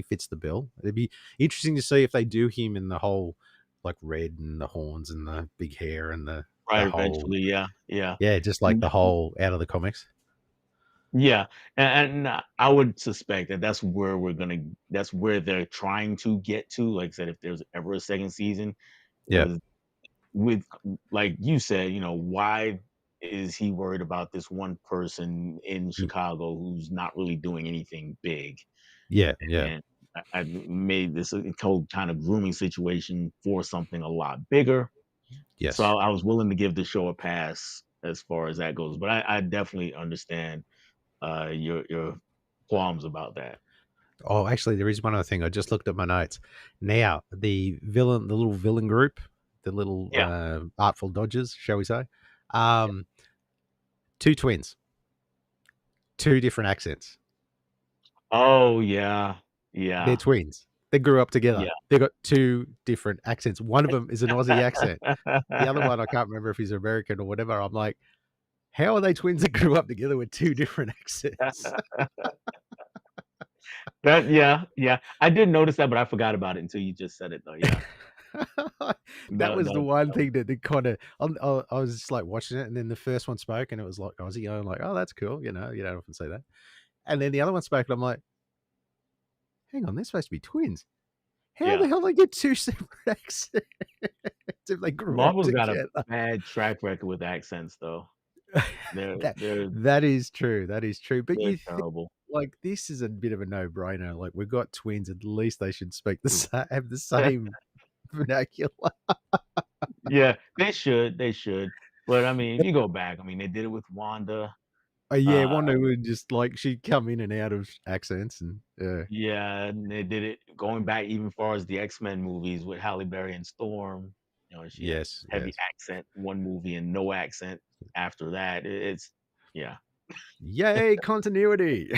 fits the bill. It'd be interesting to see if they do him in the whole like red and the horns and the big hair and the Right, whole eventually, yeah, yeah. yeah, just like Mm, the whole out of the comics. yeah, and I would suspect that that's where they're trying to get to. Like I said, if there's ever a second season, Yeah. because with like you said, why is he worried about this one person in Mm, Chicago who's not really doing anything big? yeah, yeah. And I made this whole kind of grooming situation for something a lot bigger. So Yes. I was willing to give the show a pass as far as that goes. But I definitely understand your qualms about that. Oh, actually, there is one other thing. I just looked at my notes. Now, the little villain group, the little Yeah. artful dodgers, shall we say? Um, two twins, two different accents. Oh yeah. They're Yeah. twins. They grew up together. Yeah. They got two different accents. One of them is an Aussie accent. The other one, I can't remember if he's American or whatever. I'm like, how are they twins that grew up together with two different accents? That yeah, yeah. I did notice that, but I forgot about it until you just said it though. Yeah. That No, was the no, one no. thing that kind of I was just like watching it, and then the first one spoke, and it was like Aussie. I'm like, oh, that's cool. You don't often see that. And then the other one spoke, and I'm like, hang on, they're supposed to be twins. How the Yeah. hell they get two separate accents if they grew up Marvel's got a together? bad track record with accents though. They're that they're that is true. That is true. But they're you think terrible. like this is a bit of a no brainer. Like we've got twins, at least they should speak have the same vernacular. Yeah, they should. But I mean, if you go back, I mean, they did it with Wanda. Yeah, Uh, Wanda would just like she'd come in and out of accents, and yeah, and they did it going back even far as the X-Men movies with Halle Berry and Storm. She had yes, heavy yes. accent one movie and no accent after that. It's yeah. Yay, continuity.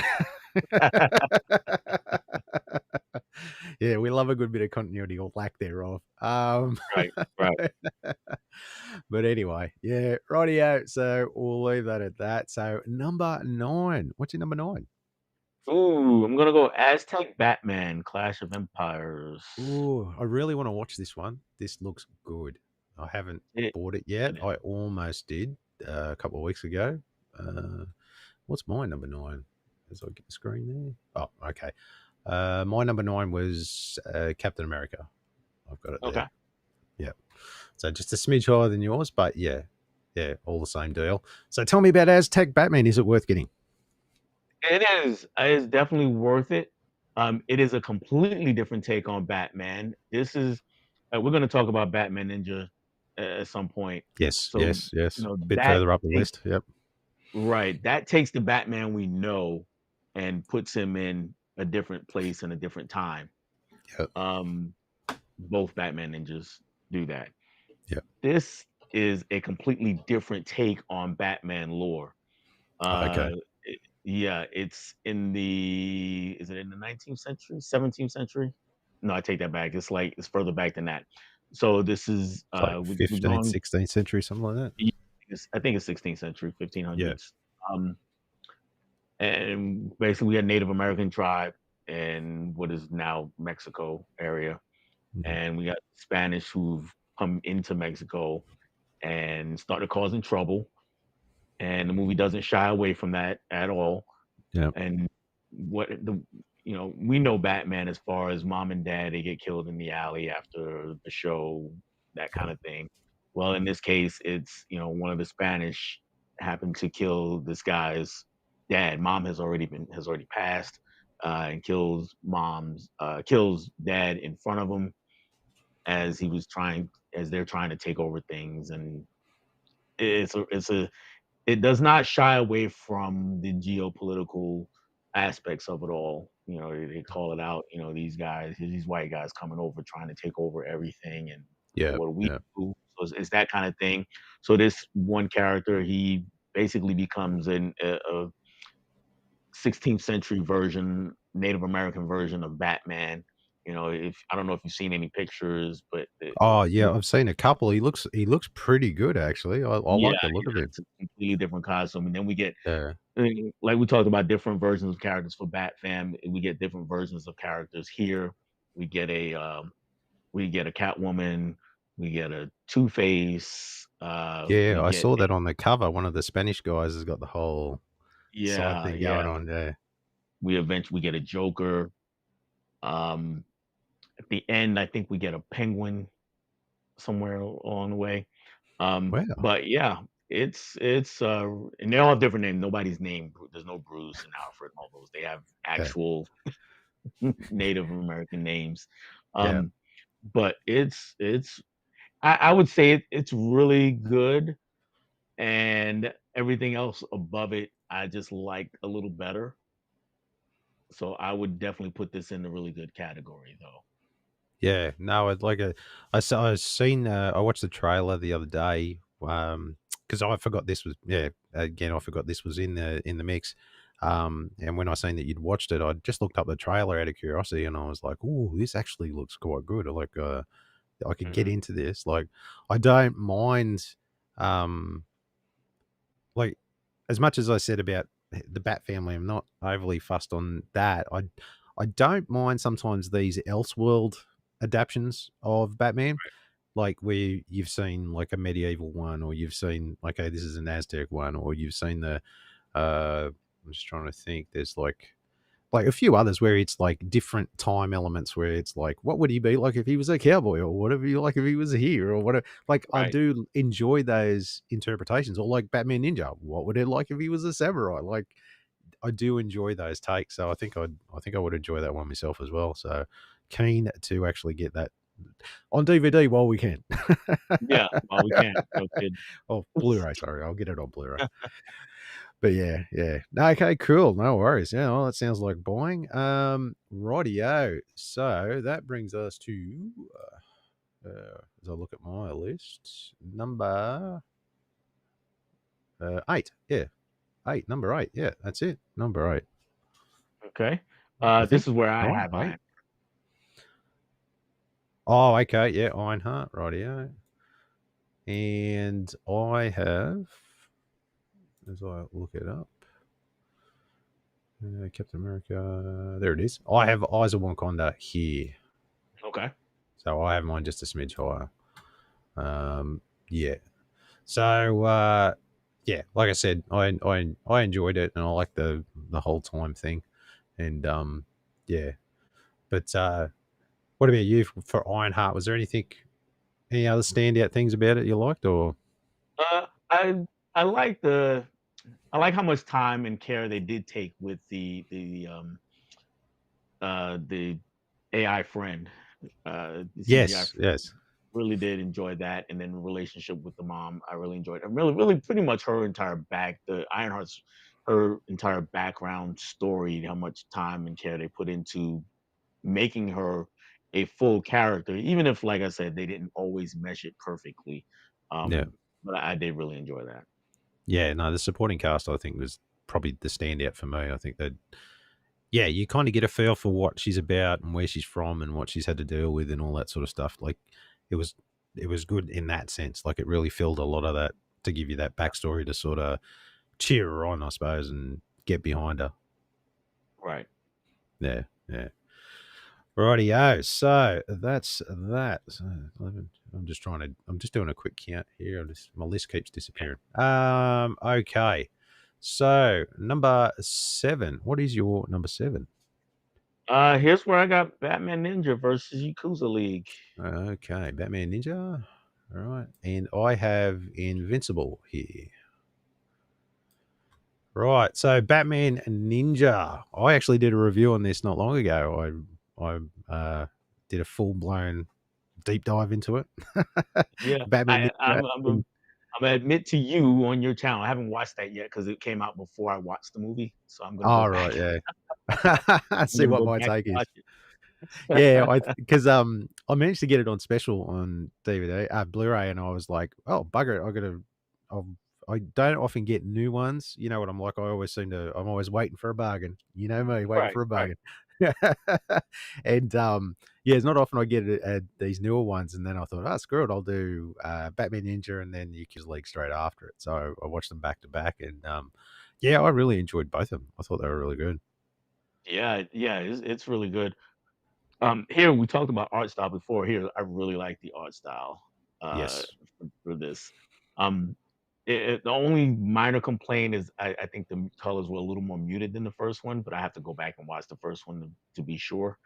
Yeah, we love a good bit of continuity or lack thereof. Right, right. But anyway, yeah, rightio. So we'll leave that at that. So number 9. What's your number 9? Ooh, I'm gonna go Aztec Batman Clash of Empires. Ooh, I really wanna watch this one. This looks good. I haven't It bought it yet. it I almost did, a couple of weeks ago. Uh, what's my number 9? As I get the screen there? Oh, okay. My number 9 was, Captain America. I've got it there. okay. Yeah. So just a smidge higher than yours, but yeah. Yeah, all the same deal. So tell me about Aztec Batman. Is it worth getting? It is. It's definitely worth it. It is a completely different take on Batman. This is we're gonna talk about Batman Ninja at some point. Yes, So, yes, yes. Bit that further up the takes list. Yep. right, that takes the Batman we know and puts him in a different place and a different time. Yep. Um, both Batman Ninjas do that. Yep. This is a completely different take on Batman lore. Uh, Okay. yeah, it's in the is it in the 19th century, 17th century? No, I take that back. It's further back than that. So this is It's like we're 15th, going. 16th century, something like that. I think it's 16th century, Yeah. 1500s. Um, and basically, we had Native American tribe in what is now Mexico area, Mhm. and we got Spanish who've come into Mexico and started causing trouble. And the movie doesn't shy away from that at all. Yep. And what the we know Batman as far as mom and dad, they get killed in the alley after the show, that kind Yep. of thing. Well, in this case, it's, one of the Spanish happened to kill this guy's dad. Mom has already passed, and kills dad in front of him as they're trying to take over things, and it does not shy away from the geopolitical aspects of it all. They call it out. These white guys coming over trying to take over everything, and Yeah, what do we yeah. do? So it's that kind of thing. So this one character, he basically becomes a 16th century version, Native American version of Batman. If I don't know if you've seen any pictures, but Oh, yeah, I've seen a couple. He looks pretty good, actually. I yeah, like the look of him. it's a completely different costume, and then we get Yeah. like we talked about different versions of characters for Bat Fam, we get different versions of characters here. We get a Catwoman, we get a Two-Face, Yeah, we I get saw that on the cover. One of the Spanish guys has got the whole side yeah, thing going yeah, on, yeah. we get a Joker. Um, at the end, I think we get a Penguin somewhere along the way. Wow. But yeah, and they all have different names. Nobody's named. There's no Bruce and Alfred and all those. They have Yeah, actual Native American names. yeah. Um, but I would say it's really good, and everything else above it, I just like a little better. So I would definitely put this in the really good category, though. Yeah, no, I'd like a I seen, I watched the trailer the other day, because I forgot this was yeah, again, I forgot this was in the mix, and when I seen that you'd watched it, I just looked up the trailer out of curiosity, and I was like, "Ooh, this actually looks quite good." I could get Mhm. into this, like, I don't mind, um like, as much as I said about the Bat family, I'm not overly fussed on that. I don't mind sometimes these Elseworld adaptations of Batman, like where you've seen like a medieval one, or you've seen like, okay, this is an Aztec one, or you've seen I'm just trying to think. There's like a few others where it's like different time elements where it's like, what would he be like if he was a cowboy, or whatever you like if he was here, or whatever. Like, I Right. do enjoy those interpretations, or like Batman Ninja. What would it like if he was a samurai? Like, I do enjoy those takes. So I think I would enjoy that one myself as well. So keen to actually get that on DVD while we can. Yeah. Well, we can. No kidding. Oh, Blu-ray, sorry. I'll get it on Blu-ray. But yeah, yeah. No, okay, cool. No worries. Yeah, well, that sounds like buying. Rightio. So that brings us to as I look at my list, number 8. Yeah, 8. Number 8. Yeah, that's it. Number 8. Okay. I This think is where I 9, have 8. Iron. Oh, okay. Yeah, Ironheart. Rightio. And I have, as I look it up, Captain America. There it is. I have Eyes of Wakanda here. Okay. So I have mine just a smidge higher. Yeah. So yeah, like I said, I enjoyed it, and I like the whole time thing, and yeah. But what about you for Ironheart? Was there any other standout things about it you liked, or Uh, I I like how much time and care they did take with the AI friend, the CGI yes, friend. yes, Really did enjoy that, and then the relationship with the mom, I really enjoyed. I really pretty much her entire the Ironheart's her entire background story, how much time and care they put into making her a full character, even if, like I said, they didn't always mesh it perfectly. yeah, But I did really enjoy that. yeah. No, the supporting cast I think was probably the standout for me. I think that yeah, you kind of get a feel for what she's about and where she's from and what she's had to deal with and all that sort of stuff. Like, it was it was good in that sense. Like, it really filled a lot of that to give you that backstory to sort of cheer her on, I suppose, and get behind her. Right. Yeah, yeah. Rightio. So that's that. So 11. I'm just doing a quick count here. My list keeps disappearing. Okay. So number 7. What is your number 7? Here's where I got Batman Ninja versus Yakuza League. Okay, Batman Ninja. All right, and I have Invincible here. Right, so Batman Ninja. I actually did a review on this not long ago. I did a full blown deep dive into it. Yeah, Batman Ninja. I'm gonna admit to you on your channel, I haven't watched that yet because it came out before I watched the movie, so I'm gonna go Oh, back. right, yeah. I'm See gonna what go my back take and is. watch it. Yeah, I because I managed to get it on special on DVD, Blu-ray, and I was like, "Oh, bugger it! I'll, I don't often get new ones. You know what I'm like. I'm always waiting for a bargain. You know me, waiting Right, for a right. bargain." And yeah, it's not often I get it at these newer ones. And then I thought, oh, screw it, I'll do Batman Ninja and then Yakuza League straight after it. So I watched them back to back, and yeah, I really enjoyed both of them. I thought they were really good. Yeah, yeah, it's really good. Here we talked about art style before. Here, I really like the art style uh, Yes. for this. Um, the only minor complaint is I think the colors were a little more muted than the first one, but I have to go back and watch the first one to be sure.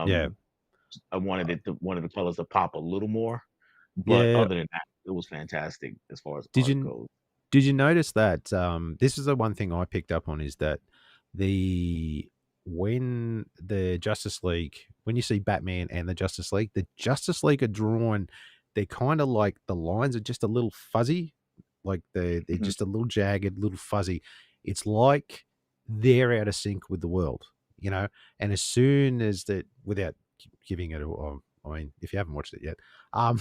Yeah. Um, I wanted wanted the colors to pop a little more, but Yeah. other than that, it was fantastic as far as Did art you goes. Did you notice that, this is the one thing I picked up on is that the when the Justice League when you see Batman and the Justice League are drawn, they're kinda like the lines are just a little fuzzy, like they're Mhm. just a little jagged, little fuzzy. It's like they're out of sync with the world, you know? And as soon as that without giving it I mean, if you haven't watched it yet, um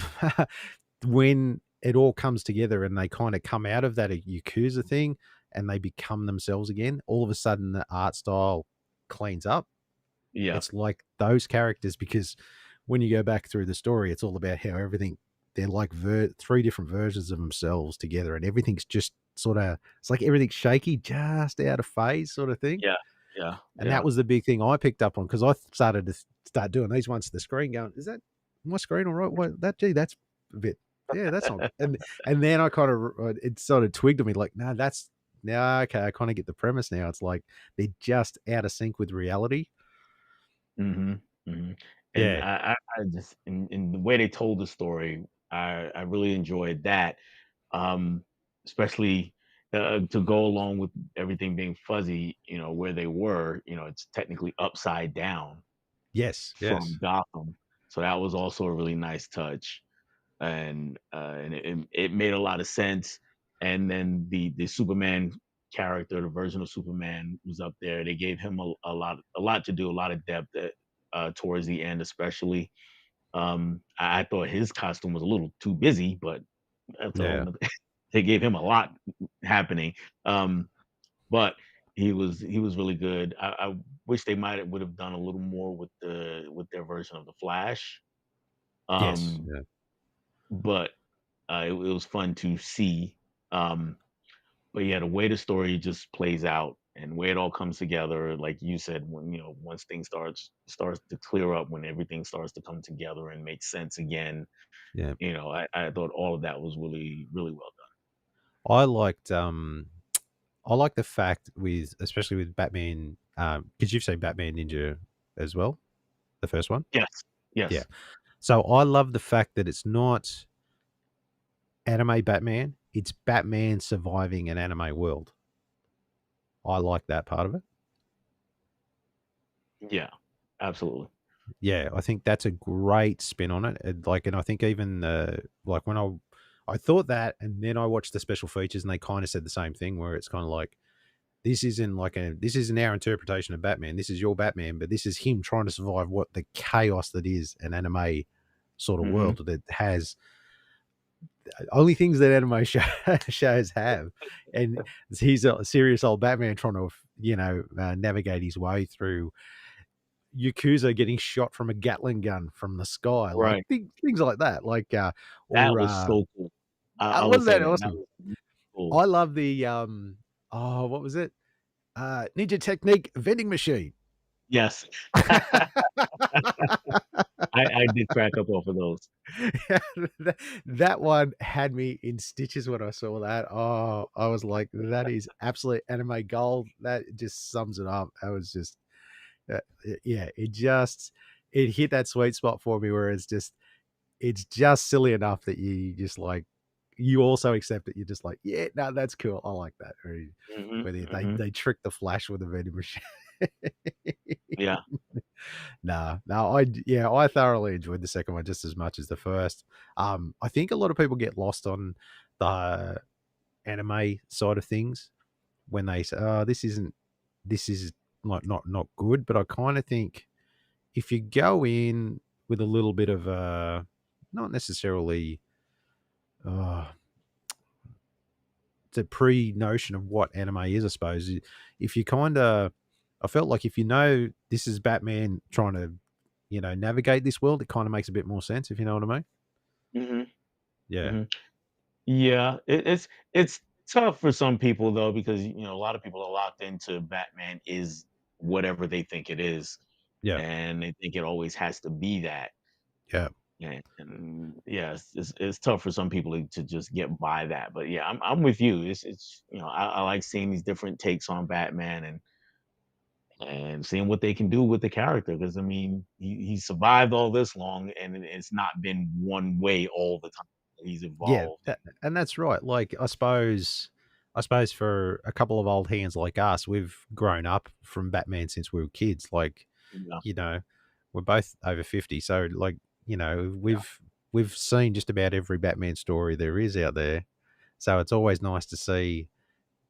when it all comes together and they kinda come out of that Yakuza thing and they become themselves again, all of a sudden the art style cleans up. Yeah, It's like those characters because when you go back through the story, it's all about how everything they're like 3 different versions of themselves together and everything's just sorta it's like everything's shaky, just out of phase sorta thing. yeah, yeah, And that yeah. was the big thing I picked up on because I started to start doing these ones to the screen going, "Is that my screen all right? What that gee, that's a bit yeah, that's not" and then I kind of it sort of twigged to me like, "No, that's now okay, I kinda get the premise now." It's like they're just out of sync with reality. Mhm, mhm. And Yeah. I just in the way they told the story, I really enjoyed that, um, especially, to go along with everything being fuzzy, where they were, it's technically upside down Yes, from yes. Gotham, so that was also a really nice touch, and it made a lot of sense, and then the Superman character, the version of Superman was up there. They gave him a lot to do, a lot of depth, towards the end, especially. I thought his costume was a little too busy, but that's a whole Yeah. nother they gave him a lot happening. Um, but he was really good. I wish they might would have done a little more with their version of the Flash. Yes, Um, yeah. but it was fun to see. Um, but yeah, the way the story just plays out and the way it all comes together, like you said, when once things starts to clear up, when everything starts to come together and make sense again, Yeah. I thought all of that was really really well done. I liked, I like the fact with especially with Batman, because you've seen Batman Ninja as well, the first one? Yes, Yeah. yes, So I love the fact that it's not anime Batman, it's Batman surviving an anime world. I like that part of it. yeah, absolutely. Yeah, I think that's a great spin on it. And I think even like when I thought that, and then I watched the special features, and they kind of said the same thing, where it's kind of like this isn't our interpretation of Batman. This is your Batman, but this is him trying to survive what the chaos that is an anime sort of Hmm. world that has only things that anime shows have, and he's a serious old Batman trying to, navigate his way through Yakuza getting shot from a Gatling gun from the sky, like Right, things like that, like, that or, was so cool. I would wasn't say that that that awesome? was really cool. I love the, oh, what was it? Ninja Technique vending machine. Yes, I did crack up off of those. That one had me in stitches when I saw that. Oh, I was like, "That is absolute anime gold." That just sums it up. I was just, yeah, it hit that sweet spot for me where it's just it's just silly enough that you just like you also accept it. You're just like, yeah, no, that's cool. I like that. Or Mhm, where mhm. they trick the Flash with a vending machine. Yeah. Nah, no, yeah, I thoroughly enjoyed the second one just as much as the first. I think a lot of people get lost on the anime side of things when they say, "Oh, this is like not good." But I kind of think if you go in with a little bit of not necessarily uh, the pre notion of what anime is, I suppose. If you kind of, I felt like if you know this is Batman trying to, navigate this world, it kind of makes a bit more sense. If you know what I mean? Mhm, Yeah, mhm. Yeah, it's tough for some people though because a lot of people are locked into Batman is whatever they think it is, yeah, and they think it always has to be that. yeah, And yeah, it's tough for some people to just get by that. But yeah, I'm with you. It's I like seeing these different takes on Batman and seeing what they can do with the character because I mean he survived all this long and it's not been one way all the time. He's yeah. evolved. And that's right. Like I suppose for a couple of old hands like us, we've grown up from Batman since we were kids. Like Yeah, you know, we're both over 50, so like yeah, we've seen just about every Batman story there is out there. So it's always nice to see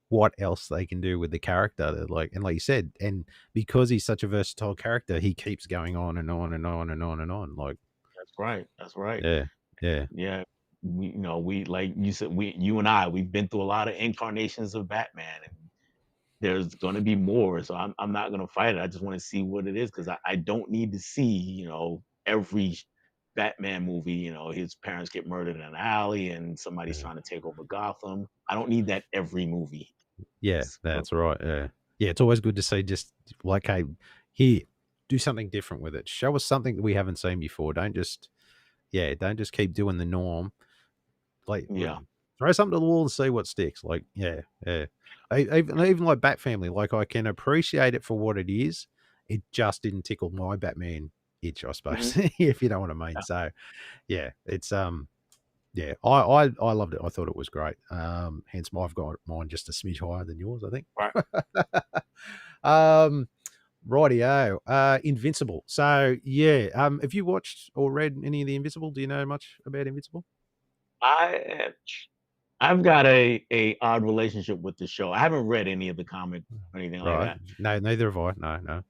what else they can do with the character. That, like and like you said, and because he's such a versatile character, he keeps going on and on and on and on and on. Like that's right. That's right. yeah, yeah, Yeah. We like you said, you and I, we've been through a lot of incarnations of Batman and there's gonna be more. So I'm not gonna fight it. I just want to see what it is because I don't need to see, every Batman movie, his parents get murdered in an alley and somebody's yeah, trying to take over Gotham. I don't need that every movie. yeah. So That's right. Yeah, yeah. It's always good to see just like hey, here, do something different with it. Show us something that we haven't seen before. Don't just keep doing the norm. Like, yeah. throw something to the wall and see what sticks. Like, yeah, yeah. Even like Bat Family, like I can appreciate it for what it is. It just didn't tickle my Batman itch, I Mhm. suppose, if you know what I mean. Yeah. So yeah, it's yeah, I loved it. I thought it was great. Hence why I've got mine just a smidge higher than yours, I think. Right. um, rightio. Invincible. So yeah, have you watched or read any of the Invincible? Do you know much about Invincible? I I've got a odd relationship with the show. I haven't read any of the comic or anything like Right. that. No, neither have I. No, no.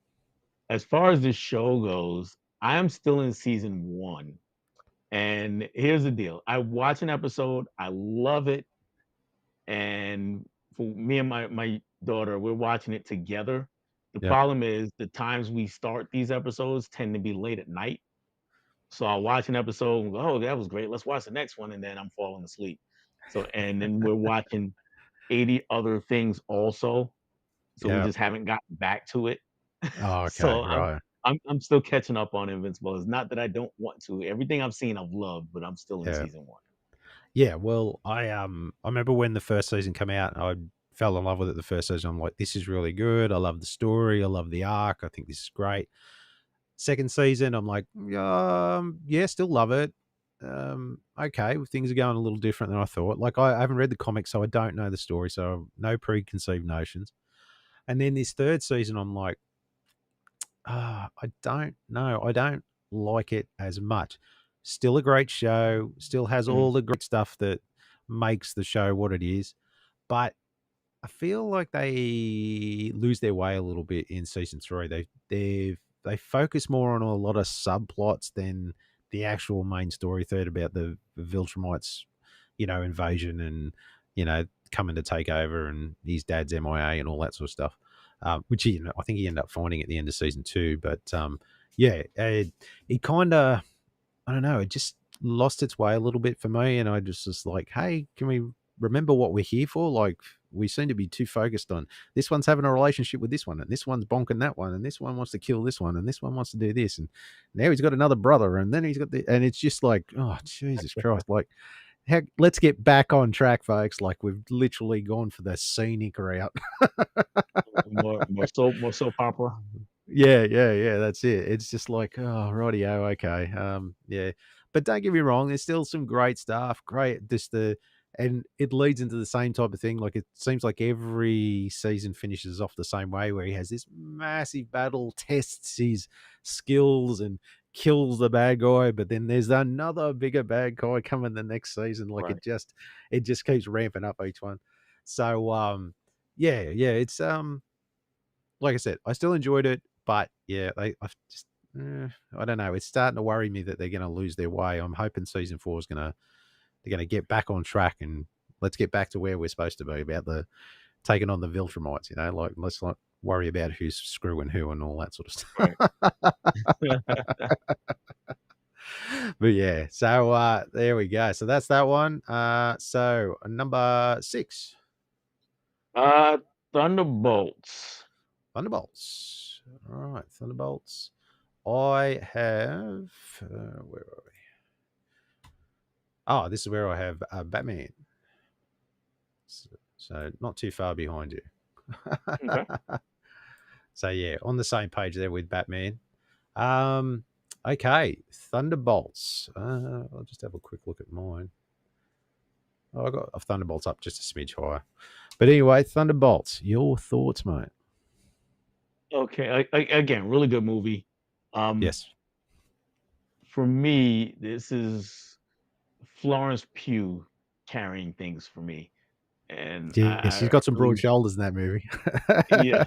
As far as the show goes, I am still in season 1, and here's the deal. I watch an episode, I love it, and for me and my daughter, we're watching it together. The Yep. problem is the times we start these episodes tend to be late at night. So I'll watch an episode and go, "Oh, that was great. Let's watch the next one," and then I'm falling asleep. So and then we're watching 80 other things also, so we Yep. just haven't gotten back to it. Oh, okay. So Right. I'm still catching up on Invincible. It's not that I don't want to. Everything I've seen, I've loved, but I'm still in Yeah. season 1. Yeah. Well, I remember when the first season came out, I fell in love with it the first season. I'm like, this is really good. I love the story. I love the arc. I think this is great. Second season, I'm like, yeah, still love it. Okay, things are going a little different than I thought. Like, I haven't read the comics, so I don't know the story, so no preconceived notions. And then this third season, I'm like, I don't know. I don't like it as much. Still a great show. Still has Mhm, all the great stuff that makes the show what it is. But I feel like they lose their way a little bit in season three. They focus more on a lot of subplots than the actual main story thread about the Viltrumites, invasion and coming to take over and his dad's MIA and all that sort of stuff. Which I think he ended up finding at the end of season two. But yeah, it kind of I don't know, it just lost its way a little bit for me, and I just was like, "Hey, can we remember what we're here for?" Like, we seem to be too focused on this one's having a relationship with this one, and this one's bonking that one, and this one wants to kill this one, and this one wants to do this, and now he's got another brother, and then he's got and it's just like, oh Jesus Christ! Like, heck, let's get back on track, folks. Like, we've literally gone for the scenic route. more soap opera. Yeah, yeah, yeah, that's it. It's just like, oh, rightio, okay. Yeah. but don't get me wrong, there's still some great stuff. Great, just the and it leads into the same type of thing. Like it seems like every season finishes off the same way, where he has this massive battle, tests his skills, and kills the bad guy. But then there's another bigger bad guy coming the next season. Like Right. it just keeps ramping up each one. So yeah, it's like I said, I still enjoyed it, but yeah, I've just I don't know. It's starting to worry me that they're going to lose their way. I'm hoping season four is gonna they're going to get back on track and let's get back to where we're supposed to be about the taking on the Viltrumites. You know, like let's not worry about who's screwing who and all that sort of Right. stuff. But yeah, so there we go. So that's that one. So number six, Uh, Thunderbolts. Thunderbolts. All right, Thunderbolts. I have where are we? Oh, this is where I have Batman. So not too far behind you. Okay. So yeah, on the same page there with Batman. Um, okay, Thunderbolts. I'll just have a quick look at mine. Oh, I got Thunderbolts up just a smidge higher. But anyway, Thunderbolts. Your thoughts, mate? Okay. Again, really good movie. Um, Yes. for me, this is Florence Pugh carrying things for me, and Yes, she's I got some broad really, shoulders in that movie. yeah.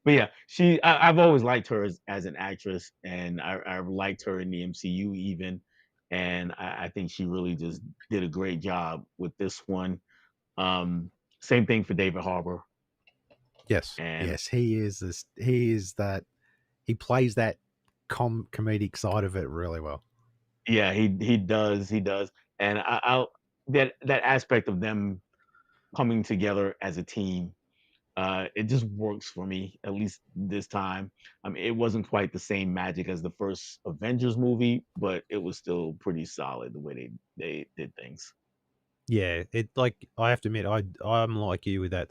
But yeah, I've always liked her as an actress, and I liked her in the MCU even, and I think she really just did a great job with this one. Um, Same thing for David Harbour, Yes, and yes, he is this. He is that. He plays that comedic side of it really well. yeah, he does, and I'll that aspect of them coming together as a team, it just works for me, at least this time. I mean, it wasn't quite the same magic as the first Avengers movie, but it was still pretty solid the way they did things. Yeah, it like I have to admit, I'm like you with that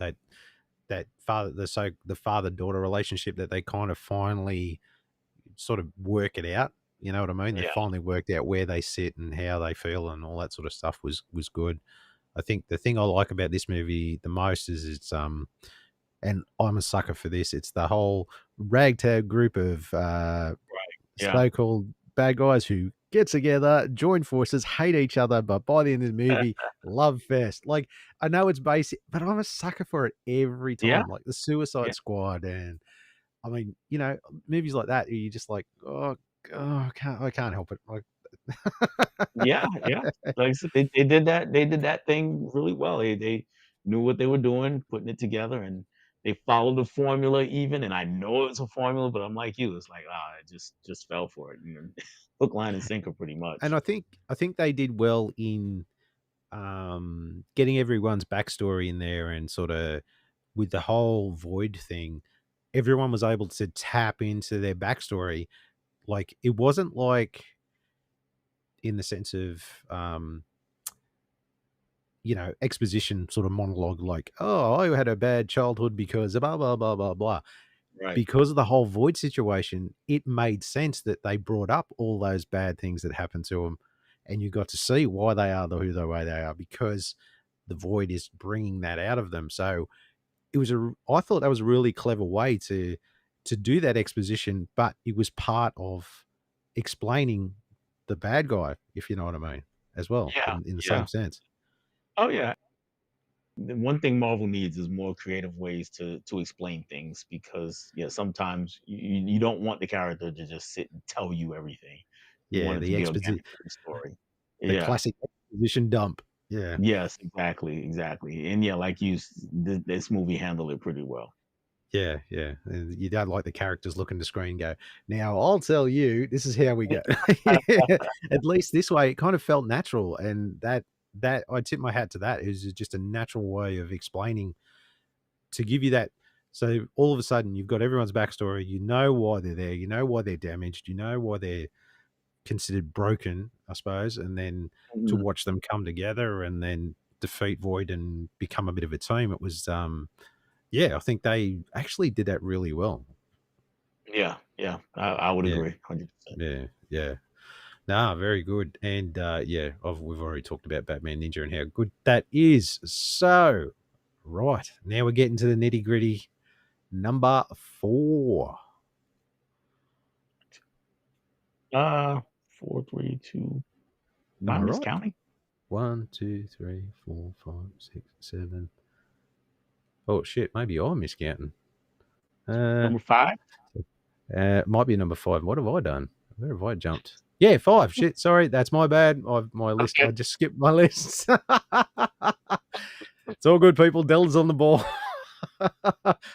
father the father daughter relationship that they kind of finally sort of work it out. You know what I mean? They Yeah, finally worked out where they sit and how they feel and all that sort of stuff was good. I think the thing I like about this movie the most is it's and I'm a sucker for this. It's the whole ragtag group of yeah, so-called bad guys who get together, join forces, hate each other, but by the end of the movie, love fest. Like I know it's basic, but I'm a sucker for it every yeah, time. Like the yeah. Suicide Squad, and I mean, you know, movies like that. You just like, I can't help it. Like, Yeah, yeah. Like I said, they did that thing really well. They knew what they were doing, putting it together, and they followed the formula even, and I know it's a formula, but I'm like you, it's like, I just fell for it, hook, line, and sinker pretty and much. I think they did well in getting everyone's backstory in there and sort of with the whole void thing, everyone was able to tap into their backstory. Like it wasn't like in the sense of exposition sort of monologue like, oh, I had a bad childhood because blah blah blah blah blah. Right. Because of the whole void situation, it made sense that they brought up all those bad things that happened to them, and you got to see why they are the way they are because the void is bringing that out of them. So I thought that was a really clever way to do that exposition, but it was part of explaining the bad guy, if you know what I mean, as well, Yeah, in the yeah. same sense. Oh, yeah. The one thing Marvel needs is more creative ways to explain things because, yeah, sometimes you don't want the character to just sit and tell you everything. You Yeah, want it to be organic to the story. the Yeah. classic exposition dump. Yeah. Yes, exactly, exactly, and yeah, like this movie handled it pretty well. Yeah, yeah. And you don't like the characters looking to screen go, now I'll tell you, this is how we go. Yeah. At least this way, it kind of felt natural. And that I tip my hat to that. It was just a natural way of explaining to give you that. So all of a sudden you've got everyone's backstory, you know why they're there, you know why they're damaged, you know why they're considered broken, I suppose, and then to Mhm. watch them come together and then defeat Void and become a bit of a team, it was yeah, I think they actually did that really well. Yeah, yeah, I would Yeah, agree 100%. yeah, yeah. Nah, very good. And yeah, we've already talked about Batman Ninja and how good that is. So, right now we're getting to the nitty gritty. Number 4. 4, 3, 2. Am Am I I right? miscounting? One, 2, 3, 4, 5, 6, 7. Oh shit, maybe I'm miscounting. Uh, Number 5? might be number 5. What have I done? Where have I jumped? Yeah, 5. Shit, sorry, that's my bad. My list. I Okay. just skipped my list. It's all good, people. Dell's on the ball.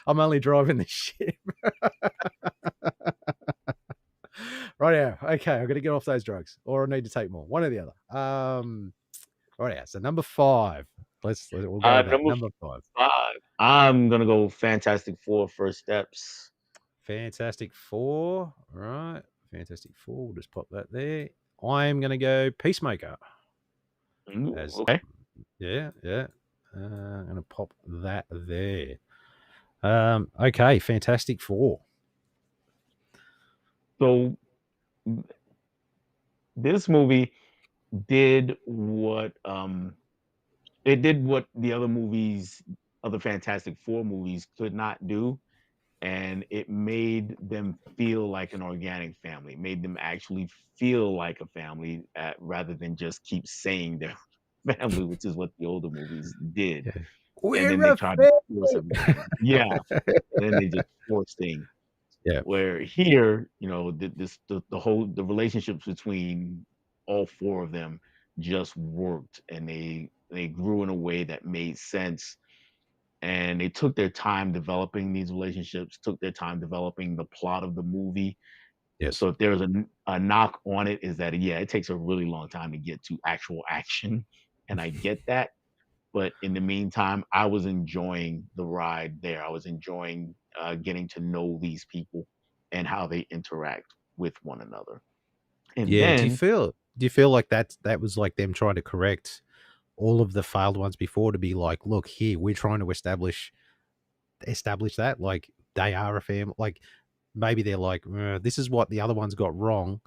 I'm only driving this ship. Right now. Okay, I'm gonna get off those drugs, or I need to take more. One or the other. Right now. So number 5. We'll go with that. Number Number 5. 5, I'm gonna go Fantastic Four: First Steps. Fantastic Four. All right. Fantastic Four. We'll just pop that there. I'm gonna go Peacemaker. Ooh, As okay. yeah, yeah. I'm gonna pop that there. Okay, Fantastic Four. So, this movie did what, it did what the other Fantastic Four movies could not do, and it made them feel like an organic family, made them actually feel like a family, rather than just keep saying they're family, which is what the older movies did. Yeah. And then We're they a tried to force everything. Yeah, and then they just force things. yeah. Where here, the relationships between all 4 of them just worked, and they grew in a way that made sense, and they took their time developing these relationships, took their time developing the plot of the movie. Yes. So if there's a knock on it, is that, yeah, it takes a really long time to get to actual action, and I get that, but in the meantime, I was enjoying the ride there. I was enjoying, getting to know these people and how they interact with one another. And Yeah. then Do you feel like that was like them trying to correct all of the failed ones before to be like, look here, we're trying to establish that like they are a family. Like maybe they're like, this is what the other ones got wrong.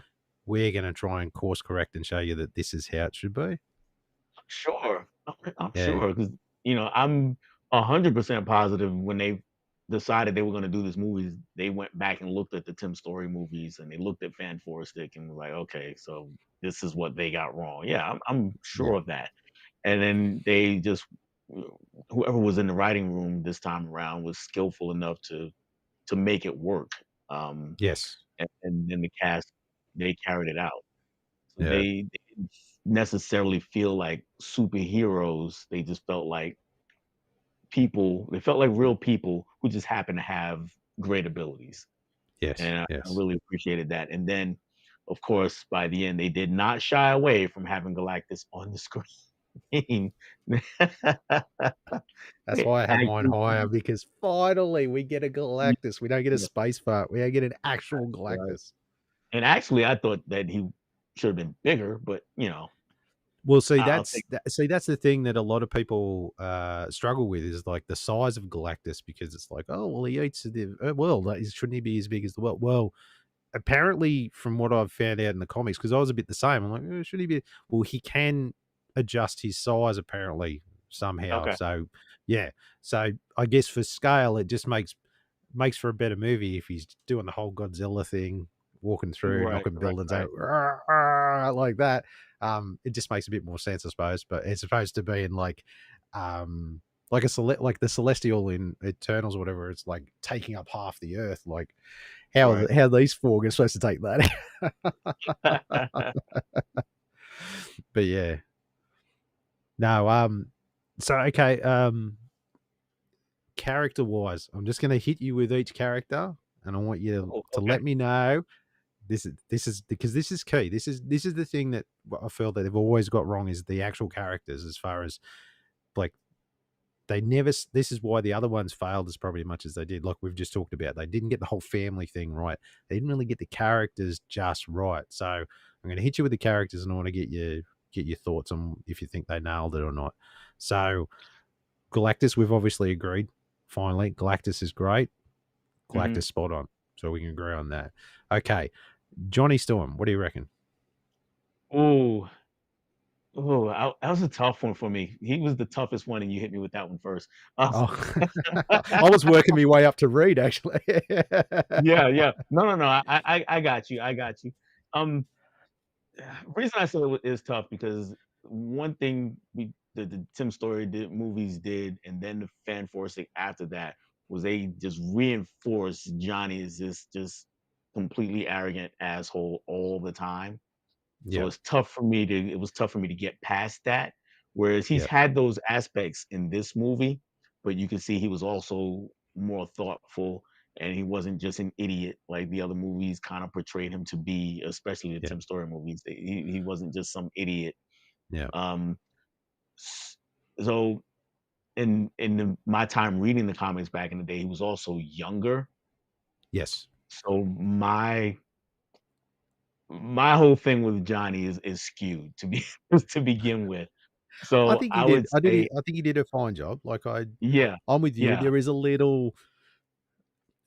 We're gonna try and course correct and show you that this is how it should be. sure, I'm Yeah. sure, because I'm 100% positive when they decided they were going to do this movie, they went back and looked at the Tim Story movies, and they looked at Fan Stick and was like, okay, so this is what they got wrong. Yeah, I'm Yeah. sure of that. And then they just, whoever was in the writing room this time around was skillful enough to make it work. Um, Yes. and then the cast, they carried it out. So Yeah. they didn't necessarily feel like superheroes. They just felt like people. They felt like real people who just happen to have great abilities, Yes. and I Yes. really appreciated that. And then, of course, by the end, they did not shy away from having Galactus on the screen. That's They why I have mine actually, higher because finally we get a yeah, Galactus. We don't get a space fart. We get an actual right. Galactus. And actually, I thought that he should have been bigger, but Well, see, I'll take. that's the thing that a lot of people struggle with is like the size of Galactus because it's like, oh, well, he eats the world. Like, shouldn't he be as big as the world? Well, apparently, from what I've found out in the comics, because I was a bit the same, I'm like, should he be? Well, he can adjust his size apparently somehow. Okay, So, yeah. So I guess for scale, it just makes for a better movie if he's doing the whole Godzilla thing, walking through, right, knocking right, buildings right, out, "Rah, rah," like that. It just makes a bit more sense, I suppose. But as opposed to being like like the Celestial in Eternals or whatever, it's like taking up half the Earth. Like right. how these 4 are supposed to take that? But yeah, no. So okay. Character wise, I'm just going to hit you with each character, and I want you Oh, to okay. let me know. This is because this is key. This is the thing that I feel that they've always got wrong is the actual characters. As far as like they never. This is why the other ones failed as probably as much as they did. Like we've just talked about, they didn't get the whole family thing right. They didn't really get the characters just right. So I'm going to hit you with the characters, and I want to get your thoughts on if you think they nailed it or not. So Galactus, we've obviously agreed. Finally, Galactus is great. Mhm. Galactus spot on. so we can agree on that. Okay, Johnny Storm, what do you reckon? Ooh, ooh, that was a tough one for me. He was the toughest one, and you hit me with that one first. Oh, I was working my way up to Reed, actually. Yeah, yeah. No, no, no. I got you. I got you. Um, reason I said it is tough because one thing the Tim Story did movies did, and then the fan forcing after that was they just reinforced Johnny as this just completely arrogant asshole all the time. So Yep, it was tough for me to get past that. Whereas he's yep, had those aspects in this movie, but you can see he was also more thoughtful and he wasn't just an idiot like the other movies kind of portrayed him to be, especially the yep, Tim Story movies. He wasn't just some idiot. yep. Um s- so my time reading the comics back in the day, he was also younger. Yes. So my whole thing with Johnny is skewed to be to begin with. I So think he I did would say I think he did a fine job, like, yeah, I'm with you, yeah, there is a little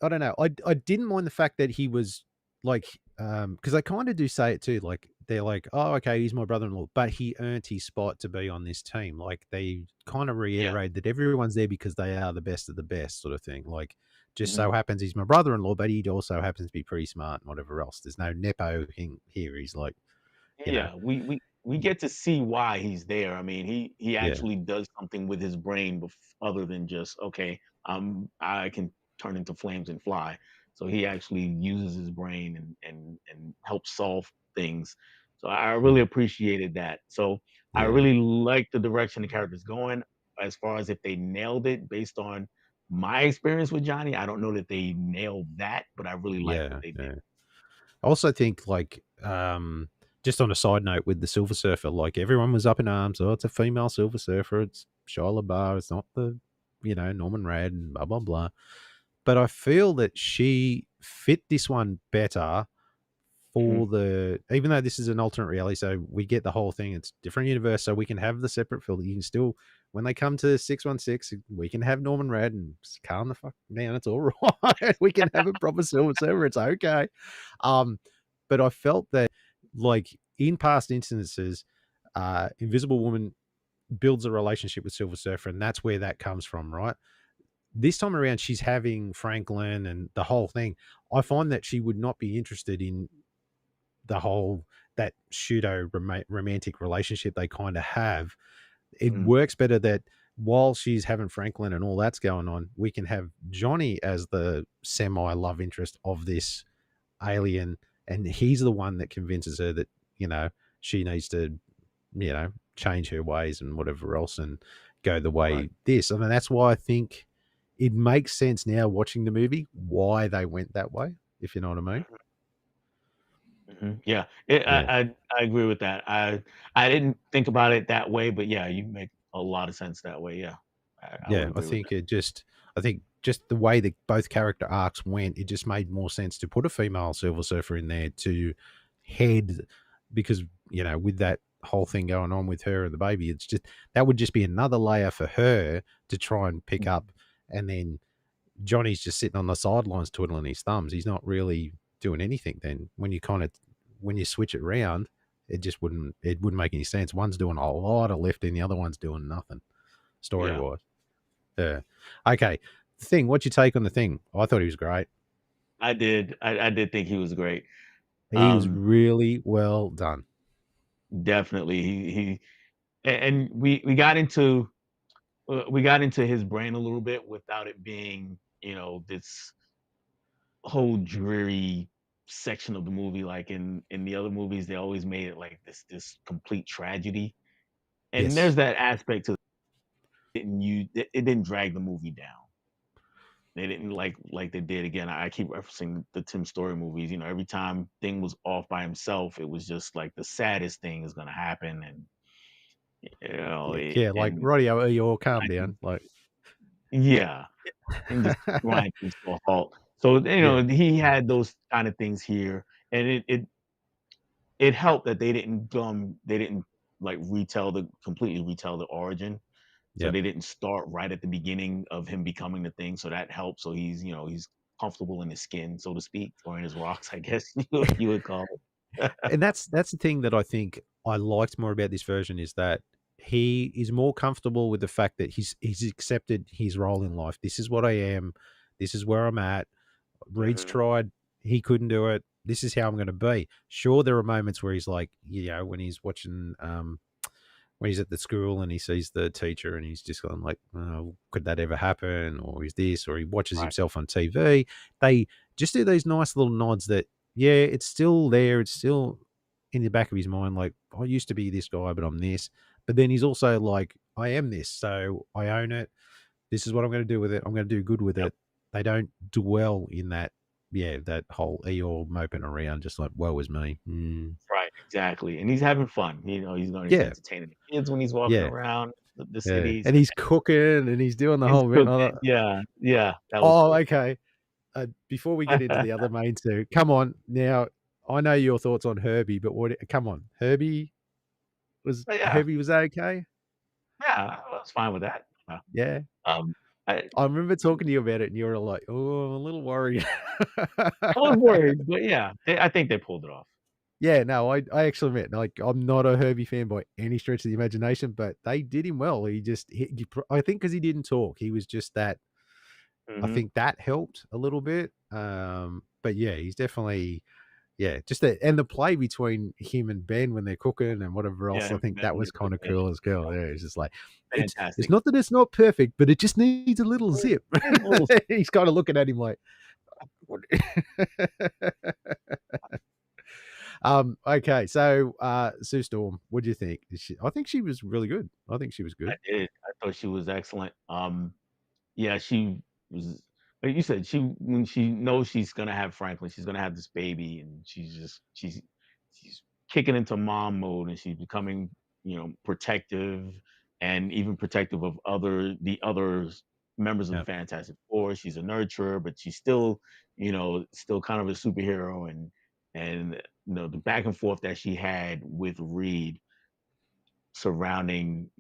I don't know. I didn't mind the fact that he was like, because they kind of do say it too. Like they're like, "Oh, okay, he's my brother-in-law, but he earned his spot to be on this team." Like they kind of yeah, reiterate that everyone's there because they are the best of the best, sort of thing. Like just mhm, so happens he's my brother-in-law, but he also happens to be pretty smart and whatever else. There's no nepo here. He's like, you know, yeah. We get to see why he's there. I mean, he yeah, actually does something with his brain other than just, "Okay, I can turn into flames and fly." So he actually uses his brain and helps solve things. So I really mm, appreciated that. So I yeah, really like the direction the character's going. As far as if they nailed it based on my experience with Johnny, I don't know that they nailed that, but I really like what yeah, they did. yeah. I also think like just on a side note with the Silver Surfer, like everyone was up in arms. Oh, it's a female Silver Surfer. It's Shia LaBeouf. It's not the Norman Rad and blah blah blah. But I feel that she fit this one better Mhm. for the even though this is an alternate reality, so we get the whole thing. It's different universe, so we can have the separate film. You can still when they come to 616, we can have Norman Rad and just calm the fuck down. It's all right. We can have a proper Silver Surfer. It's okay. Um, but I felt that like in past instances, Invisible Woman builds a relationship with Silver Surfer, and that's where that comes from, right? This time around, she's having Franklin and the whole thing. I find that she would not be interested in the whole that pseudo romantic relationship they kind of have. It Mm. works better that while she's having Franklin and all that's going on, we can have Johnny as the semi love interest of this alien, and he's the one that convinces her that she needs to change her ways and whatever else and go the Right. way this. I mean, that's why I think it makes sense now watching the movie why they went that way, if you know what I mean. Mhm. Yeah, Yeah. I agree with that. I didn't think about it that way, but yeah, you make a lot of sense that way. Yeah, I would Yeah, agree with that. I think just the way that both character arcs went, it just made more sense to put a female Silver Surfer in there to head because, with that whole thing going on with her and the baby, it's just that would just be another layer for her to try and pick Mhm. up. And then Johnny's just sitting on the sidelines twiddling his thumbs. He's not really doing anything then. When you switch it around, it wouldn't make any sense. One's doing a lot of lifting, the other one's doing nothing story Yeah, wise. Yeah. Okay. The Thing, what's your take on The Thing? I thought he was great. I did. I did think he was great. He was Um, really well done. definitely. And we got into his brain a little bit without it being, this whole dreary section of the movie. Like in the other movies, they always made it like this complete tragedy. And there's Yes. that aspect to it didn't drag the movie down. They didn't like they did again. I keep referencing the Tim Story movies. Every time Thing was off by himself, it was just like the saddest thing is gonna happen, and Yeah, yeah, like, and "Radio, you all calm I down." can, Like yeah, and just grind things to a halt. So Yeah, he had those kind of things here, and it helped that they didn't like completely retell the origin. So yep, they didn't start right at the beginning of him becoming the Thing, so that helped. So he's comfortable in his skin, so to speak, or in his rocks, I guess you would call it. And that's the thing that I think I liked more about this version is that he is more comfortable with the fact that he's accepted his role in life. This is what I am. This is where I'm at. Reed's Mhm. tried. He couldn't do it. This is how I'm going to be. Sure, there are moments where he's like, when he's watching, when he's at the school and he sees the teacher and he's just going like, oh, could that ever happen? Or is this? Or he watches Right. himself on TV. They just do these nice little nods that, yeah, it's still there. It's still in the back of his mind. Like, I used to be this guy, but I'm this. But then he's also like, I am this. So I own it. This is what I'm going to do with it. I'm going to do good with Yep. it. They don't dwell in that, that whole Eeyore moping around, just like, woe is me. Mm. Right, exactly, and he's having fun, he's Yeah. entertaining the kids when he's walking Yeah. around the Yeah. cities, And he's cooking and he's doing the he's whole bit. And cooking. I thought, Yeah, yeah, that was oh, cool. okay. Before we get into the other main two, come on. Now, I know your thoughts on Herbie, but come on. But yeah, Herbie was okay? yeah, I was fine with that. Yeah. Um, I I remember talking to you about it and you were like, "Oh, I'm a little worried." I was worried, but yeah, I think they pulled it off. Yeah, no, I actually admit, like, I'm not a Herbie fan by any stretch of the imagination, but they did him well. He just I think because he didn't talk, he was just that. I Mhm. think that helped a little bit. But yeah, he's definitely, yeah, just the and the play between him and Ben when they're cooking and whatever Yeah, else, I him think and that Ben was are good, kinda yeah, cool as well. Yeah, it's just like, it's fantastic. not that it's not perfect, but it just needs a little zip. Here's a little He's kinda looking at him like, "What?" Okay, so, Sue Storm, what do you think? I think she was really good. I think she was I good. did, I thought she was excellent. Yeah, she was like you said, she when she knows she's gonna have Franklin, she's gonna have this baby, and she's kicking into mom mode, and she's becoming, protective, and even protective of the others members of the Yeah. Fantastic Four. She's a nurturer, but she's still, still kind of a superhero, and the back and forth that she had with Reed surrounding,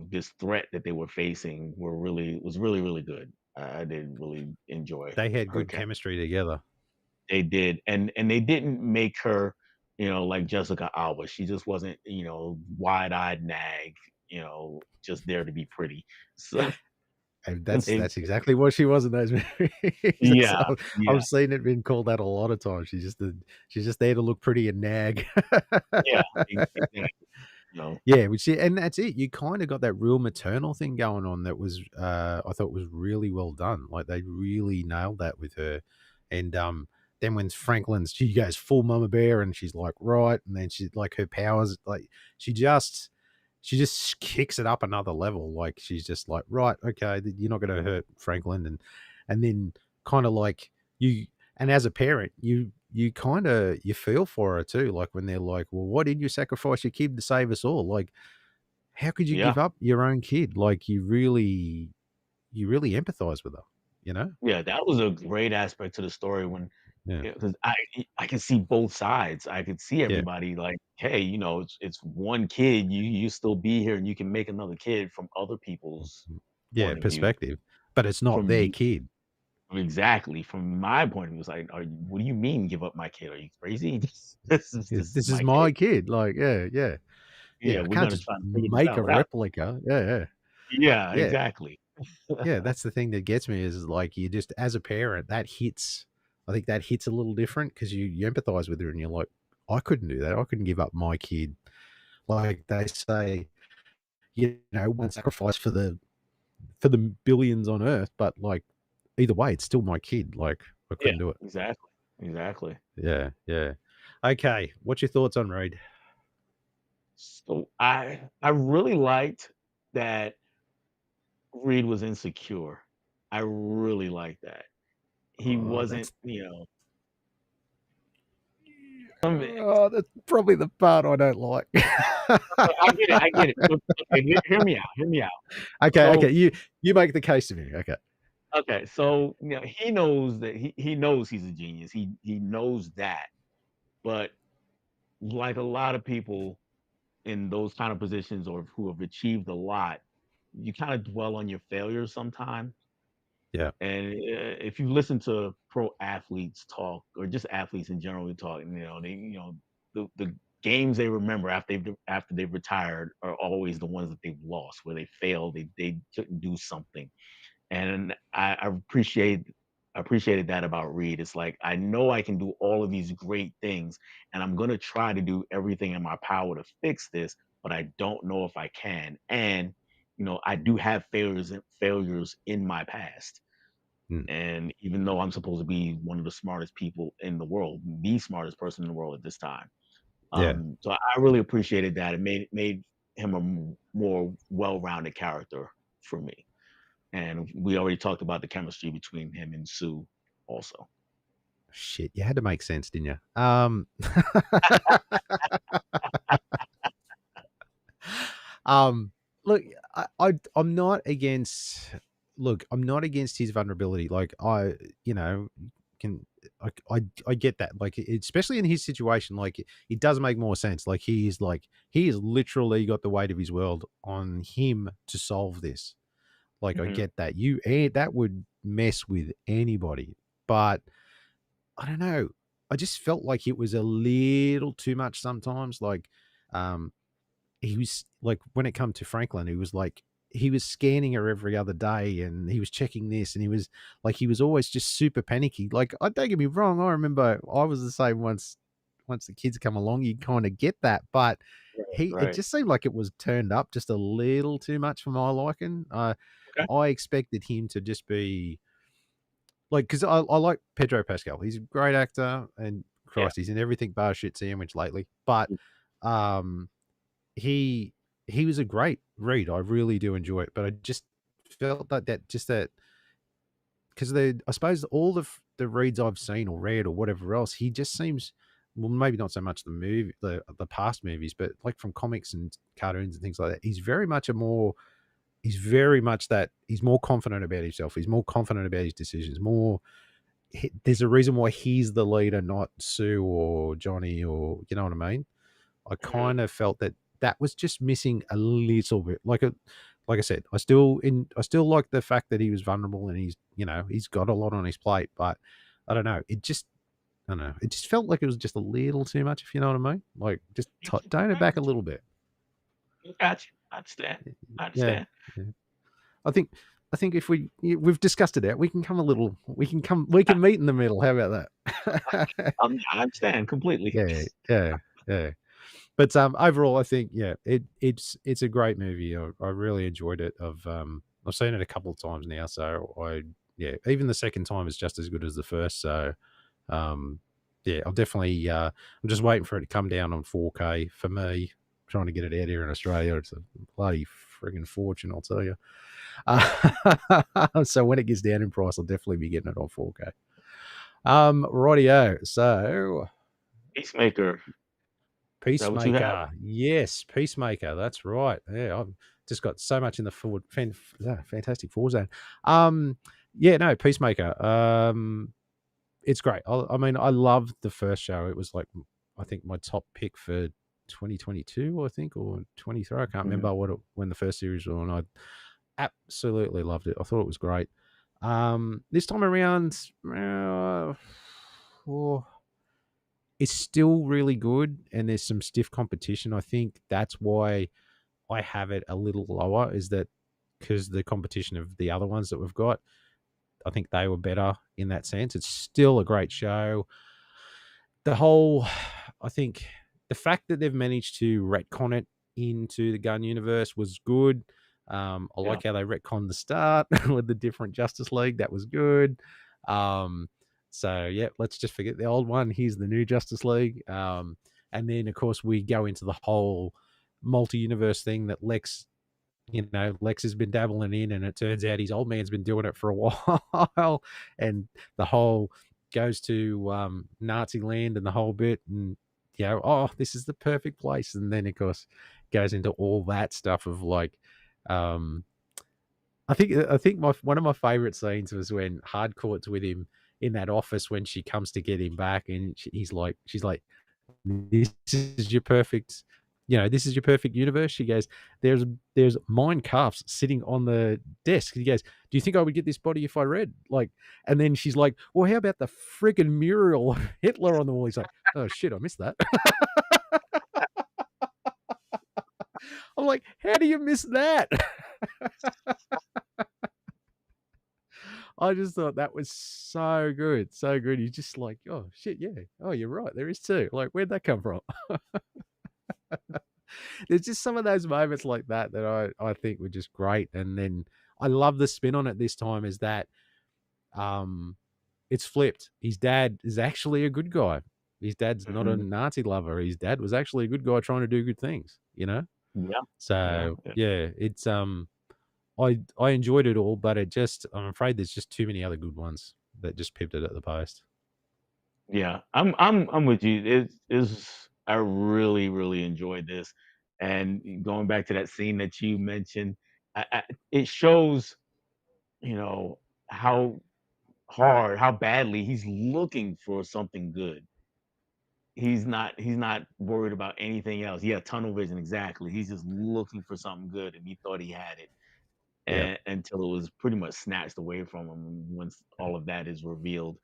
this threat that they were facing was really, really good. I did really enjoy They had her good character. chemistry together. They did, and they didn't make her, like Jessica Alba. She just wasn't, wide-eyed nag, just there to be pretty. So And they that's exactly what she was in those movies. That's yeah, yeah, I've seen it being called that a lot of times. She's just there to look pretty and nag. yeah, exactly, Yeah, which and that's it. You kinda got that real maternal thing going on that was, I thought was really well done. Like, they really nailed that with her. And, then when she goes full mama bear and she's like, "Right," and then she like, her powers, like, she just she just kicks it up another level. Like, she's just like, "Right, okay, you're not gonna hurt Franklin," and then kinda like you and as a parent, you kinda you feel for her too, like, when they're like, "Well, why did you sacrifice your kid to save us all?" Like, how could you yeah, give up your own kid? Like, you really empathize with her, you know? yeah. That was a great aspect to the story when Yeah, yeah, because I can see both sides. I could see yeah, everybody like, "Hey, it's one kid, you still be here and you can make another kid from other people's yeah, point of view." perspective, but it's not From their you kid. exactly, from my point of view, it's like, what do you mean give up my kid? Are you crazy? This is This is my kid. my kid, like, yeah, yeah, Yeah, yeah, I we're can't gonna just try to figure this make out a without replica. Yeah, yeah, yeah, yeah, exactly. yeah, that's the thing that gets me is, like, you just as a parent, I think that hits a little different because you empathize with her and you're like, "I couldn't do that. I couldn't give up my kid." Like they say, one sacrifice for the billions on Earth, but, like, either way, it's still my kid, like, I Yeah, couldn't do it. exactly, exactly. Yeah, yeah. Okay, what's your thoughts on Reed? So, I really liked that Reed was insecure. I really like that. He Oh, wasn't, that's probably the part I don't like. I get it. Okay, hear me out, hear me out. Okay, So okay, you make the case to me, okay. okay, so, he knows that he knows he's a genius. He knows that, but like a lot of people in those kind of positions or who have achieved a lot, you kinda dwell on your failures sometimes, Yeah. And if you listen to pro athletes talk, or just athletes in general talk, the games they remember after they've retired are always the ones that they've lost, where they failed, they couldn't do something. And I appreciated that about Reed. It's like I know I can do all of these great things, and I'm gonna try to do everything in my power to fix this, but I don't know if I can. And I do have failures in my past. Mm. And even though I'm supposed to be one of the smartest people in the world, the smartest person in the world at this time, Yeah. so I really appreciated that. It made him a more well-rounded character for me. And we already talked about the chemistry between him and Sue also. Shit, you had to make sense, didn't you? Um, look, I'm not against. Look, I'm not against his vulnerability. Like you know, can I get that. Like, especially in his situation, like it does make more sense. Like he has literally got the weight of his world on him to solve this. Like I Mhm, get that. That would mess with anybody, but I don't know. I just felt like it was a little too much sometimes. Um, he was like, when it come to Franklin, he was scanning her every other day, and he was checking this, and he was always just super panicky. Like, I don't get me wrong, I remember I was the same once the kids come along, you kind of get that, but it right. just seemed like it was turned up just a little too much for my liking. Okay. I expected him to just be like, because I like Pedro Pascal. He's a great actor, and Yeah. Christ, he's in everything bar shit sandwich lately. But um, he he was a great read. I really do enjoy it, but I just felt that because I suppose all the reads I've seen or read or whatever else, he just seems, well, maybe not so much the past movies, but like from comics and cartoons and things like that. He's very much that he's more confident about himself. He's more confident about his decisions. There's a reason why he's the leader, not Sue or Johnny, or you know what I mean. I Mhm. kind of felt that that was just missing a little bit. Like I said, I still like the fact that he was vulnerable, and he's got a lot on his plate. But I don't know. I don't know. It just felt like it was just a little too much, if you know what I mean. Like, just tone it I back a got little bit. you. I got you. I understand. I Yeah. understand. Yeah. I think I think if we've discussed it out, we can meet in the middle. How about that? I understand completely. Yeah, yeah, yeah. But overall, I think, yeah, it's a great movie. I really enjoyed it. I've seen it a couple of times now, so yeah, even the second time is just as good as the first. So um, yeah, I'll definitely. I'm just waiting for it to come down on 4K for me. Trying to get it out here in Australia, it's a bloody friggin' fortune, I'll tell you. So when it gets down in price, I'll definitely be getting it on 4K. Rightio. So Peacemaker. Is that what you have? Peacemaker. Yes, Peacemaker. That's right. Yeah, I've just got so much in the Fantastic Four zone. Um, yeah, no, Peacemaker. It's great. I mean, I loved the first show. It was like, I think my top pick for 2022, I think, or 23. I can't Mhm. remember when the first series was on. I absolutely loved it. I thought it was great. This time around, oh, it's still really good, and there's some stiff competition. I think that's why I have it a little lower, is that because the competition of the other ones that we've got, I think they were better in that sense. It's still a great show. The whole, I think the fact that they've managed to retcon it into the gun universe was good. I Yeah. like how they retconned the start with the different Justice League. That was good. Um, so yeah, let's just forget the old one. Here's the new Justice League. And then of course we go into the whole multi-universe thing that Lex has been dabbling in, and it turns out his old man's been doing it for a while, and the whole goes to Nazi land and the whole bit, and oh, this is the perfect place, and then of course goes into all that stuff of like, um, I think one of my favorite scenes was when Hardcourt's with him in that office when she comes to get him back, and she's like, "This is this is your perfect universe. She goes, there's mine cuffs sitting on the desk. He goes, do you think I would get this body if I read? Like, and then she's like, well, how about the friggin' mural of Hitler on the wall? He's like, oh shit, I missed that. I'm like, how do you miss that? I just thought that was so good, so good. You're just like, oh shit, yeah. Oh, you're right. There is two. Like, where'd that come from? There's just some of those moments like that that I think were just great. And then I love the spin on it this time is that um it's flipped. His dad is actually a good guy. His dad's not a Mhm. Nazi lover. His dad was actually a good guy trying to do good things, Yeah. Yeah, So yeah. yeah, it's I enjoyed it all, but I'm afraid there's just too many other good ones that just pipped it at the post. Yeah, I'm with you. It's I really, really enjoyed this. And going back to that scene that you mentioned, it shows, you know, how hard, how badly he's looking for something good. He's not worried about anything else. Yeah, tunnel vision, exactly. He's just looking for something good and he thought he had it. Yeah. And until it was pretty much snatched away from him once all of that is revealed.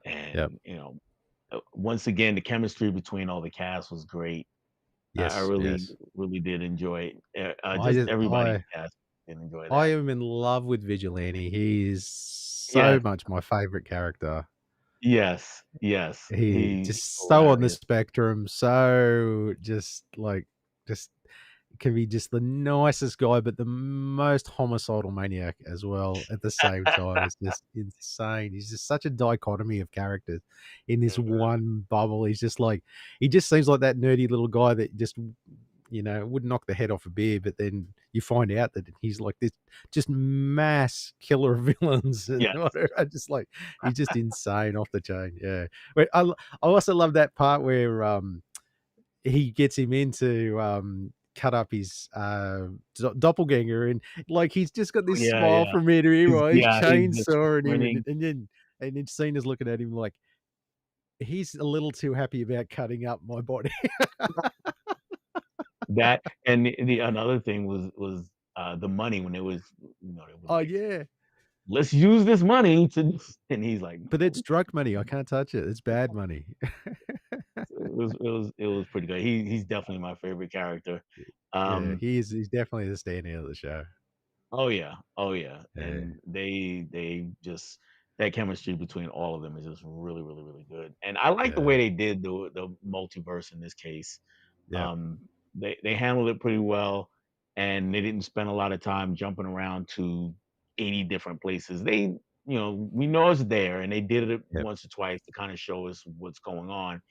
Yep. And once again, the chemistry between all the cast was great. I Yes. really, Yes. really did enjoy it. I Just just everybody in I the cast did enjoy I that. am in love with Vigilante. He is so Yes, much my favorite character. yes, yes. He He's just so on the hilarious. spectrum, so just can be just the nicest guy, but the most homicidal maniac as well at the same time. It's just insane. He's just such a dichotomy of characters in this Mhm. one bubble. He's just like he just seems like that nerdy little guy that just would knock the head off a beer, but then you find out that he's like this just mass killer of villains and Yes. whatever. I just like he's just insane off the chain. Yeah. But I also love that part where he gets him into cut up his doppelganger and like he's just got Oh, this yeah, smile yeah. from ear to ear while he's He's just chainsawing him grinning. and then Cena's looking at him like he's a little too happy about cutting up my body. That and the another thing was the money when they were Oh like, yeah. "Let's use this money to," and he's like, But it's "No." drug money. I can't touch it. It's bad money. It was pretty good. He's definitely my favorite character. Yeah, Um, he's definitely the standout of the show. oh yeah, oh yeah, Yeah, and they just that chemistry between all of them is just really, really, really good. And I like the yeah, way they did the multiverse in this case. yeah, Um, they handled it pretty well, and they didn't spend a lot of time jumping around to 80 different places. We know it's there, and they did it yeah. once or twice to kind of show us what's going on.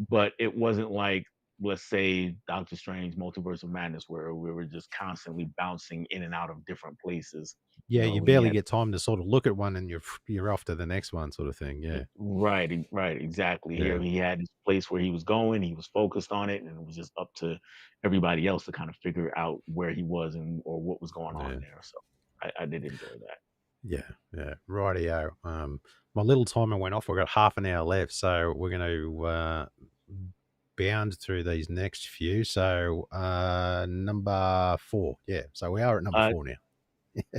But it wasn't like, let's say, Doctor Strange Multiverse of Madness, where we were just constantly bouncing in and out of different places. Yeah, you He barely had get time to sort of look at one and you're off to the next one sort of thing. Yeah, right, exactly. Here yeah, he had this place where he was going, he was focused on it, and it was just up to everybody else to kind of figure out where he was and or what was going on yeah, there. So I did enjoy that. yeah, yeah. Rightio. My little timer went off. We've got half an hour left, so we're going to bound through these next few. So number 4. Yeah, so we are at number Uh, 4 now.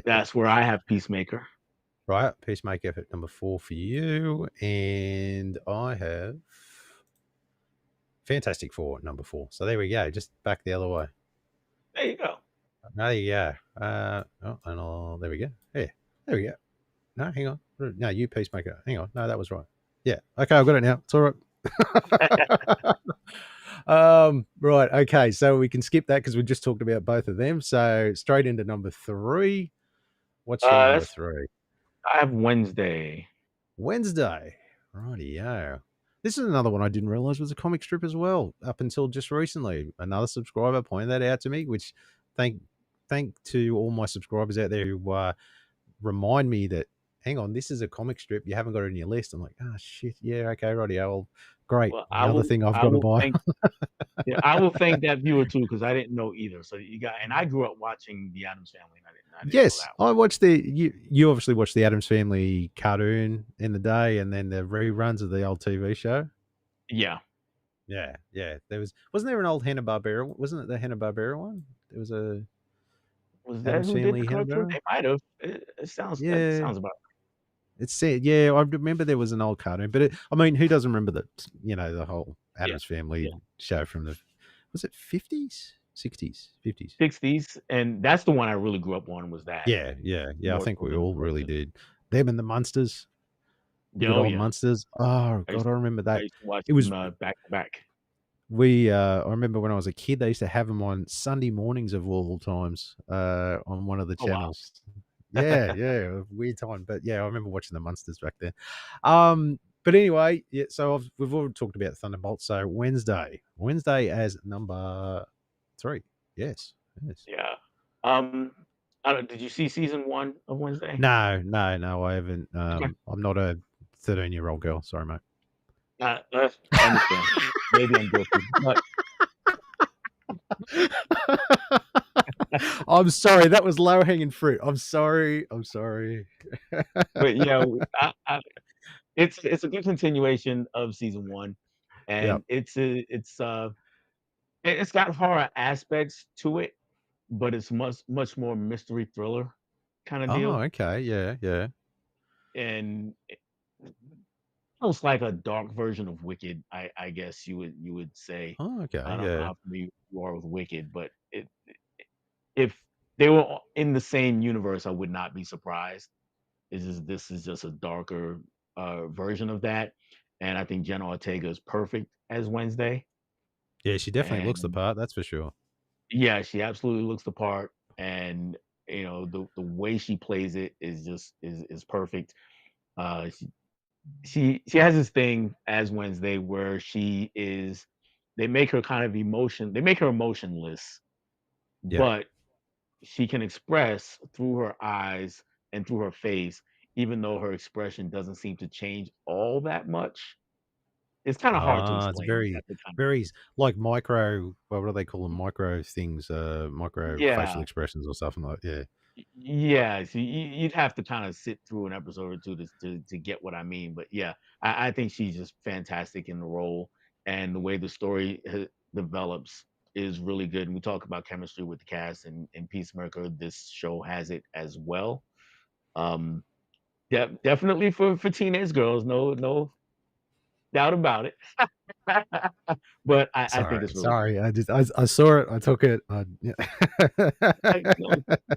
that's where I have Peacemaker. Right, Peacemaker at number 4 for you, and I have Fantastic Four at number 4. So there we go, just back the other way. There you go. There you go. There we go. Yeah, there we go. No, hang on. No, you Peacemaker. Hang on. No, that was right. Yeah. Okay, I've got it now. It's all right. Right. Okay. So we can skip that because we just talked about both of them. So straight into number 3. What's your number That's 3? I have Wednesday. Wednesday. Rightio. This is another one I didn't realize was a comic strip as well up until just recently. Another subscriber pointed that out to me, which thank thank to all my subscribers out there who remind me that hang on, this is a comic strip. You haven't got it in your list. I'm like, oh shit, yeah, okay, righty. Well, great. Well, Another thing I've I got to will buy. thank yeah, I will thank that viewer too because I didn't know either. So and I grew up watching The Addams Family, and I didn't know Yes, that I one. watched you obviously watched the Adams Family cartoon in the day, and then the reruns of the old TV show. Yeah, Yeah, yeah. Wasn't there an old Hanna Barbera? Wasn't it the Hanna Barbera one? There was a Was that Adam's who did the Family Hanna cartoon? Barbera. They might have. It sounds that Yeah, sounds about it's said. Yeah, I remember there was an old cartoon, but I mean, who doesn't remember the whole yeah, Adam's Family yeah. show from the was it 50s, 60s, 50s? 60s, and that's the one I really grew up on was that Yeah, yeah, yeah. I more think so we than the all really cartoon. did. Them and the Munsters, the Yeah, good oh, old yeah. Munsters. Oh I God, used I remember I that. used to watch It them, was back to back. I remember when I was a kid, they used to have them on Sunday mornings of all times, on one of the Oh, wow. channels. Yeah, yeah, a weird time, but yeah, I remember watching the Munsters back then. But anyway, yeah, so we've already talked about Thunderbolts. So Wednesday as number 3. Yes, yes. Yeah. I don't did you see season 1 of Wednesday? No, no, no, I haven't. Okay. I'm not a 13-year-old girl. Sorry, mate. I understand. Maybe I'm guilty, but I'm sorry. That was low hanging fruit. I'm sorry. I'm sorry. yeah, it's a good continuation of season 1, Yep. and it's got horror aspects to it, but it's much more mystery thriller kinda Oh, deal, okay. Yeah, yeah. and almost like a dark version of Wicked, I guess you would say. Oh, okay. I don't know Yeah. how familiar you are with Wicked, but if they were in the same universe, I would not be surprised. This is just a darker, version of that, and I think Jenna Ortega is perfect as Wednesday, Yeah, she definitely looks the and part, that's for sure. yeah, she absolutely looks the part, and, the way she plays it is just is perfect. She has this thing as Wednesday where they make her emotionless, Yeah. but she can express through her eyes and through her face, even though her expression doesn't seem to change all that much. It's kinda hard to Ah, it's explain. You very have to kind of very like micro what do they call them? Micro things, micro facial yeah. expressions or something like yeah. Yeah, so you'd have to kinda sit through an episode or 2 to get what I mean, but yeah, I think she's just fantastic in the role, and the way the story develops is really good, and we talk about chemistry with the cast and Peacemaker, this show has it as well. Um, definitely for teenage girls, no doubt about it. But I think Sorry, it's really good. sorry. I saw it, I took it, No,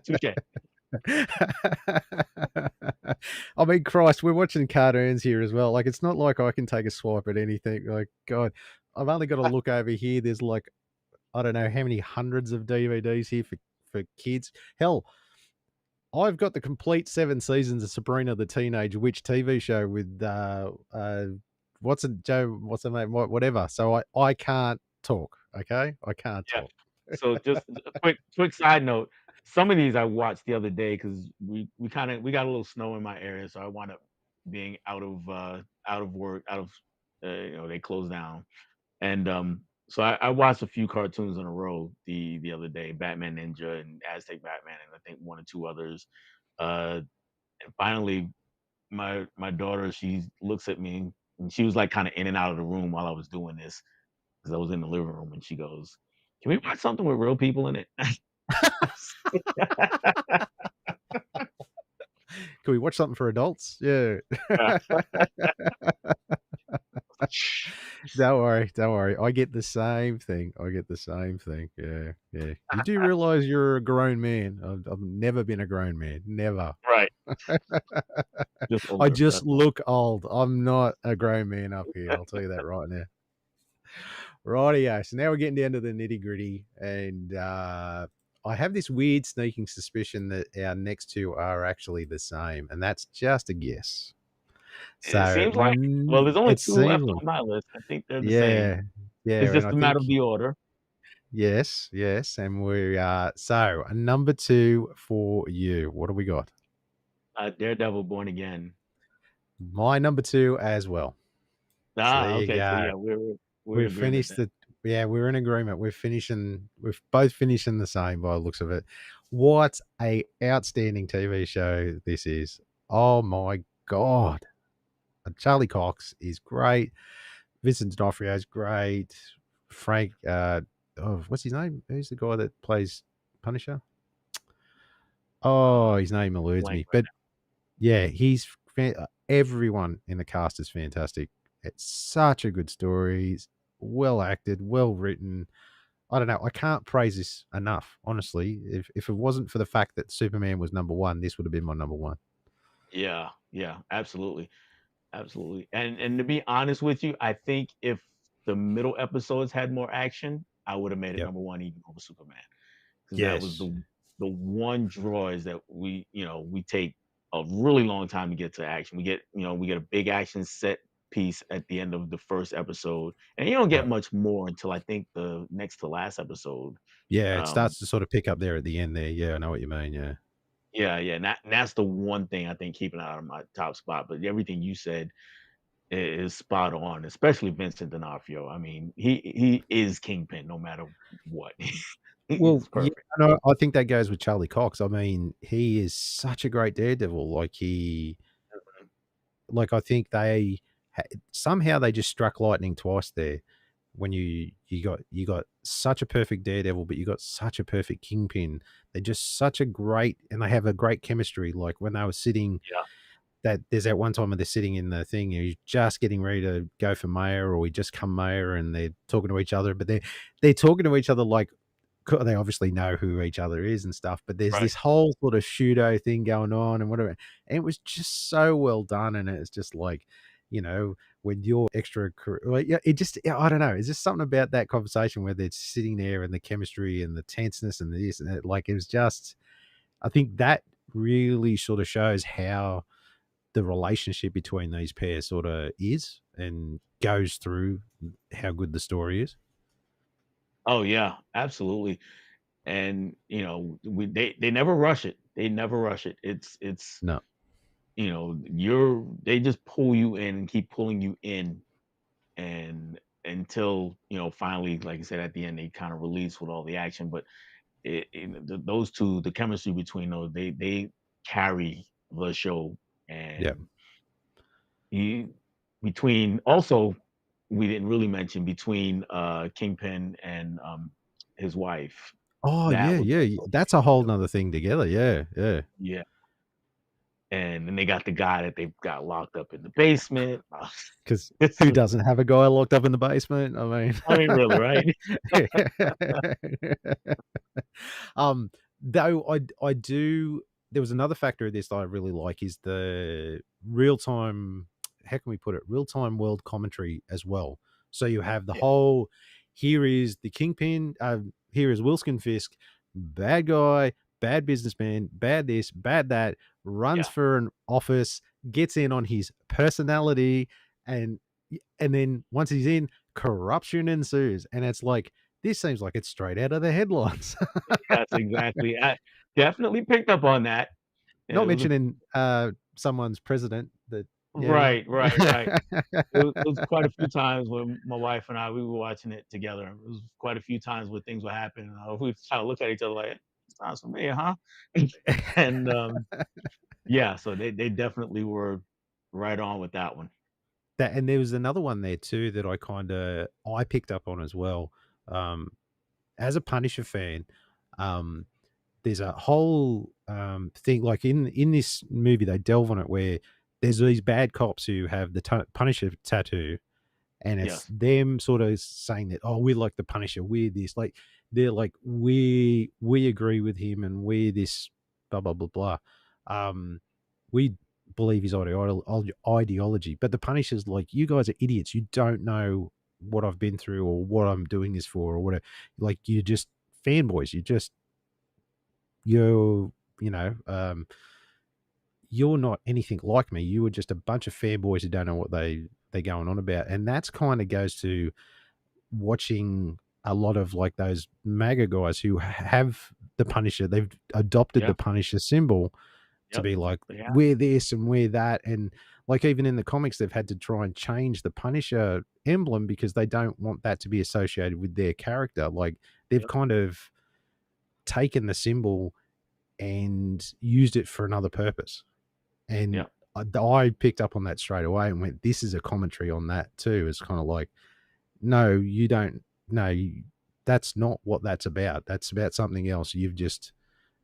touche. I mean, Christ, we're watching cartoons here as well. Like, it's not like I can take a swipe at anything. Like, God, I've only got to look over here. There's like, I don't know how many hundreds of DVDs here for kids. Hell, I've got the complete 7 seasons of Sabrina the Teenage Witch TV show with what's it, Joe? What's her name? Whatever. So I can't talk. Okay, I can't Yeah. talk. So just a quick side note, some of these I watched the other day because we got a little snow in my area, so I wound up being out of work, they closed down. And so I watched a few cartoons in a row the other day, Batman Ninja and Aztec Batman, and I think one or two others. And finally my daughter, she looks at me and she was like kind of in and out of the room while I was doing this because I was in the living room and she goes, "Can we watch something with real people in it?" Can we watch something for adults? Yeah. Don't worry, don't worry. I get the same thing. I get the same thing. Yeah, yeah. You do realize you're a grown man. I've never been a grown man. Never. Right, just I older, just that's all. look old. I'm not a grown man up here. I'll tell you that right now. Rightio. So now we're getting down to the nitty gritty, and I have this weird sneaking suspicion that our next two are actually the same, and that's just a guess. It So seems like well, there's only it 2 seems left like on my list. I think they're the same. yeah, yeah, It's and just I a matter think of the order. yes, yes, and we are so a number two for you. What do we got? Daredevil Born Again. My number two as well. So there you Okay, so go. yeah, we're in We've agreement finished then. the yeah, we're in agreement. We've both finishing the same by the looks of it. What a outstanding TV show this is. Oh my god. Charlie Cox is great. Vincent D'Onofrio's great. Frank, oh, what's his name? Who's the guy that plays Punisher? Oh, his name eludes Blank me. right But yeah, everyone in the cast is fantastic. It's such a good story. It's well acted, well written. I don't know. I can't praise this enough, honestly. If it wasn't for the fact that Superman was number one, this would have been my number one. Yeah, yeah, absolutely, absolutely. And to be honest with you, I think if the middle episodes had more action, I would have made it Yep. number one even over Superman. Because that was Yes. the one draw is that we take a really long time to get to action. We get a big action set piece at the end of the first episode, and you don't get Right. much more until I think the next to last episode. Yeah, it Um, starts to sort of pick up there at the end there. Yeah, I know what you mean. Yeah. yeah, yeah, and that's the one thing I think keeping it out of my top spot. But everything you said is spot on, especially Vincent D'Onofrio. I mean, he is Kingpin no matter what. Well, He's yeah, perfect. no, I think that goes with Charlie Cox. I mean, he is such a great Daredevil. Like I think somehow they just struck lightning twice there. When you got such a perfect Daredevil, but you got such a perfect Kingpin. They're just such a great, and they have a great chemistry. Like when they were sitting, Yeah, that there's that one time when they're sitting in the thing, you're just getting ready to go for mayor, or we just come mayor, and they're talking to each other, but they're talking to each other like they obviously know who each other is and stuff, but there's right. this whole sort of pseudo thing going on and whatever. And it was just so well done. And it's just like, when you're like, yeah, yeah, I don't know. It's just something about that conversation where they're sitting there and the chemistry and the tenseness and this and that. Like, it was just, I think that really sort of shows how the relationship between these pairs sort of is and goes through how good the story is. Oh yeah, absolutely. And they never rush it. They never rush it. It's No. they just pull you in and keep pulling you in, and until finally, like I said, at the end they kind of release with all the action. But those two, the chemistry between those, they carry the show. Yeah. And you between also, we didn't really mention between Kingpin and his wife. Oh, That yeah, was yeah, also that's a whole 'nother thing together, yeah, yeah. yeah. And then they got the guy that they've got locked up in the basement. Because This who is doesn't have a guy locked up in the basement? I mean, really, right? mean though I do there was another factor of this that I really like is the real-time how can we put it? Real-time world commentary as well. So you have the Yeah, whole, here is the Kingpin, here is Wilson Fisk, bad guy, bad businessman, bad this, bad that, runs yeah, for an office, gets in on his personality, and and then once he's in, corruption ensues. And it's like, this seems like it's straight out of the headlines. yes, exactly. I definitely picked up on that. And Not it was a mentioning someone's president that, yeah. right, right, right. It was quite a few times when my wife and I, we were watching it together. It was quite a few times where things were happening, we kind of look at each other like, "Sounds familiar, huh?" And, yeah, so they definitely were right on with that one. That, and there was another one there too that I picked up on as well. Um, as a Punisher fan, um, there's a whole thing like in this movie they delve on it where there's these bad cops who have the Punisher tattoo, and it's Yes. them sort of saying that, oh, we're like the Punisher, we're this, like they're like, we agree with him and we're this, blah blah blah blah. We believe his ideology, but the Punisher's like, you guys are idiots, you don't know what I've been through or what I'm doing this for or whatever. Like, you're just fanboys, you're you know you're not anything like me. You were just a bunch of fanboys who don't know what they're going on about. And that's kind of goes to watching a lot of like those MAGA guys who have the Punisher. They've adopted Yeah. the Punisher symbol to Yep. be like, Yeah. we're this and we're that. And like, even in the comics, they've had to try and change the Punisher emblem because they don't want that to be associated with their character. Like, they've Yep. kind of taken the symbol and used it for another purpose. And Yep. I picked up on that straight away and went, "This is a commentary on that too." It's kinda like, "No, you don't no, you that's not what that's about. That's about something else. You've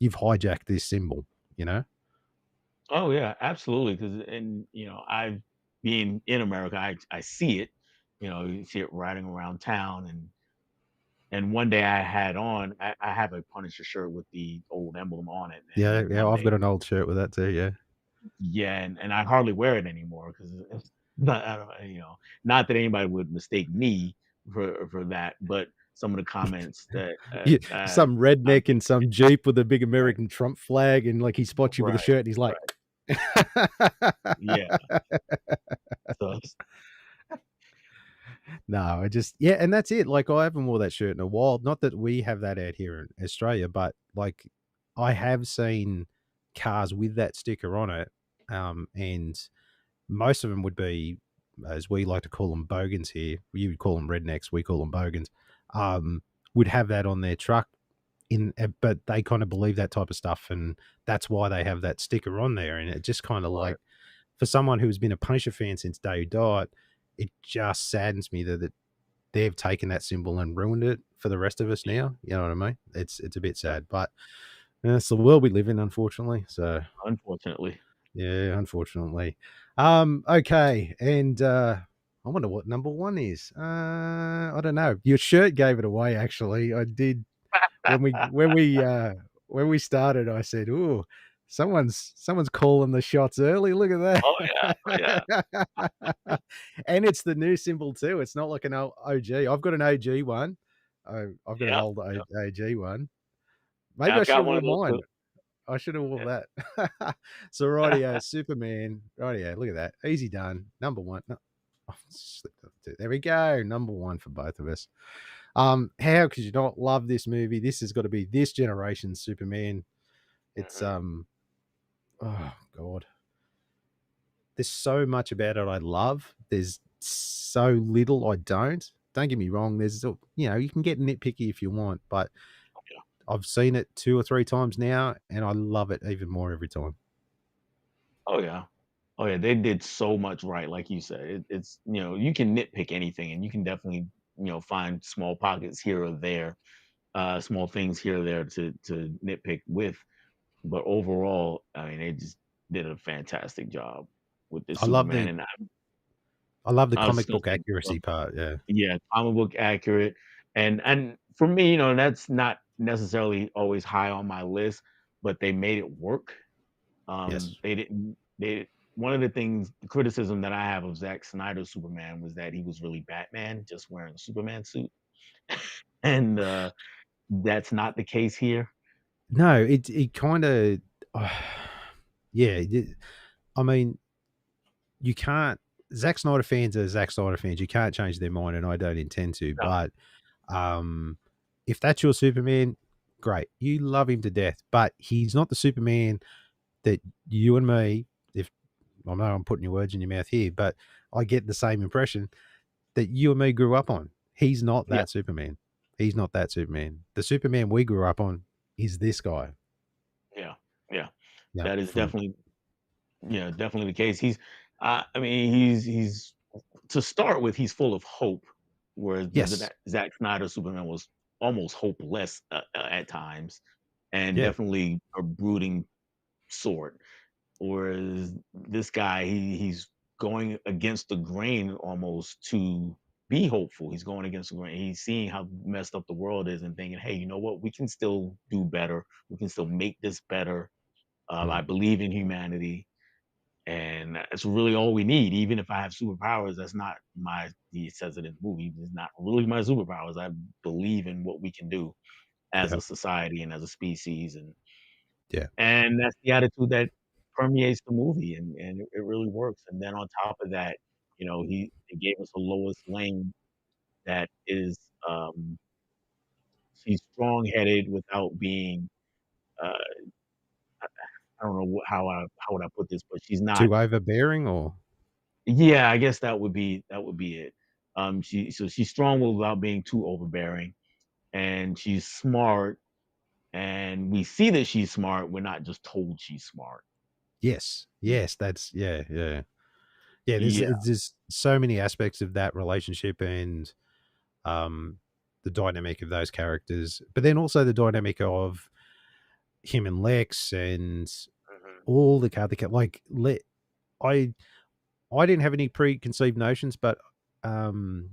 hijacked this symbol," you know? Oh yeah, absolutely. Because and I've being in America, I see it. You see it riding around town, and one day I have a Punisher shirt with the old emblem on it, and Yeah, then yeah, one I've day, got an old shirt with that too, yeah. yeah, and I hardly wear it anymore because it's not, I don't, not that anybody would mistake me for that, but some of the comments that Yeah, some I've redneck in some Jeep with a big right, American Trump flag, and, like, he spots you with a right, shirt, and he's like right, yeah. So No, I just yeah, and that's it, like, I haven't wore that shirt in a while, not that we have that out here in Australia, but, like, I have seen cars with that sticker on it, and most of them would be, as we like to call them, bogans here. You would call them rednecks, we call them bogans, um, would have that on their truck but they kinda believe that type of stuff, and that's why they have that sticker on there, and it just kinda right, like for someone who's been a Punisher fan since day dot, it just saddens me that they've taken that symbol and ruined it for the rest of us yeah, now, you know what I mean? It's a bit yeah, sad, but, it's the world we live in, unfortunately, so, unfortunately. yeah, unfortunately. Okay, and, I wonder what number 1 is. I don't know. Your shirt gave it away, actually. I did when we when we, uh when we started, I said, "Ooh, someone's calling the shots early, look at Oh, yeah, oh, yeah, that." And it's the new symbol too, it's not like an OG. I've got an OG one. I've got an yep, old yep. OG one. Maybe I I've should got have one of worn those too. mine. I should have worn Yeah. that. So, rightio, Superman. Rightio, look at that. Easy done. Number 1. No, oh, slipped up two. There we go. Number 1 for both of us. How could you not love this movie? This has got to be this generation's Superman. It's Mhm. oh god. There's so much about it I love. There's so little I don't. Don't get me wrong. You can get nitpicky if you want, but Yeah. I've seen it 2 or 3 times now, and I love it even more every time. Oh, yeah. Oh, yeah, they did so much right, like you said. It's you can nitpick anything, and you can definitely, find small pockets here or there, small things here or there to nitpick with, but overall, I mean, they just did a fantastic job with this I love Superman, the and I love the I was just comic gonna book say, accuracy part, yeah. yeah, comic book accurate, and for me, that's not necessarily always high on my list, but they made it work. Yes. They didn't they One of the things the criticism that I have of Zack Snyder's Superman was that he was really Batman, just wearing a Superman suit, and, that's not the case here. No, it kinda yeah, I mean, you can't Zack Snyder fans are Zack Snyder fans, you can't change their mind, and I don't intend to, No, but, if that's your Superman, great, you love him to death, but he's not the Superman that you and me, if I know I'm putting your words in your mouth here, but I get the same impression that you and me grew up on. He's not yeah, that Superman. He's not that Superman. The Superman we grew up on is this guy. yeah, yeah. Yeah, That is from definitely yeah, definitely the case. I mean, he's to start with, he's full of hope, whereas the yes. Zack Snyder Superman was almost hopeless, at times, and Yeah. definitely a brooding sort. Whereas this guy, he's going against the grain almost to be hopeful. He's going against the grain. He's seeing how messed up the world is and thinking, hey, you know what? We can still do better. We can still make this better. I Mm. believe in humanity. And that's really all we need. Even if I have superpowers, that's not my, he says it in the movie, it's not really my superpowers. I believe in what we can do as Yeah. a society and as a species. Yeah. And that's the attitude that permeates the movie, and it really works, and then on top of that, he gave us a Lois Lane that is, she's strong-headed without being, uh, I don't know how would I put this, but she's not. Too overbearing or Yeah, I guess that would be it. She's strong without being too overbearing, and she's smart, and we see that she's smart, we're not just told she's smart. Yes. Yes, that's yeah, yeah. Yeah, Yeah. there's so many aspects of that relationship and, um, the dynamic of those characters, but then also the dynamic of him and Lex and Mhm. all the like, I I didn't have any preconceived notions, but, um,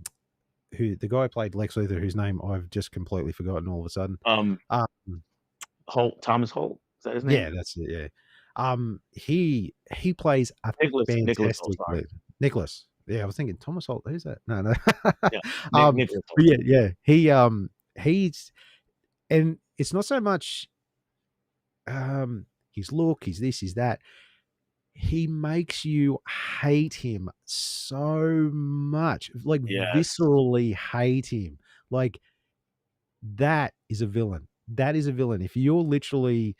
who the guy who played Lex Luthor, whose name I've just completely forgotten all of a sudden, Um, um Holt, Thomas Holt, is that his yeah, name? that's it, yeah. He plays a Nicholas Holt, fantastic sorry. lead. Nicholas. Yeah, I was thinking Thomas Holt, who's that? No, no. Yeah, Nicholas But Holt. yeah, yeah, he's and it's not so much, his look, his this, his that. He makes you hate him so much, like, Yes. viscerally hate him. Like, that is a villain. That is a villain. If you're literally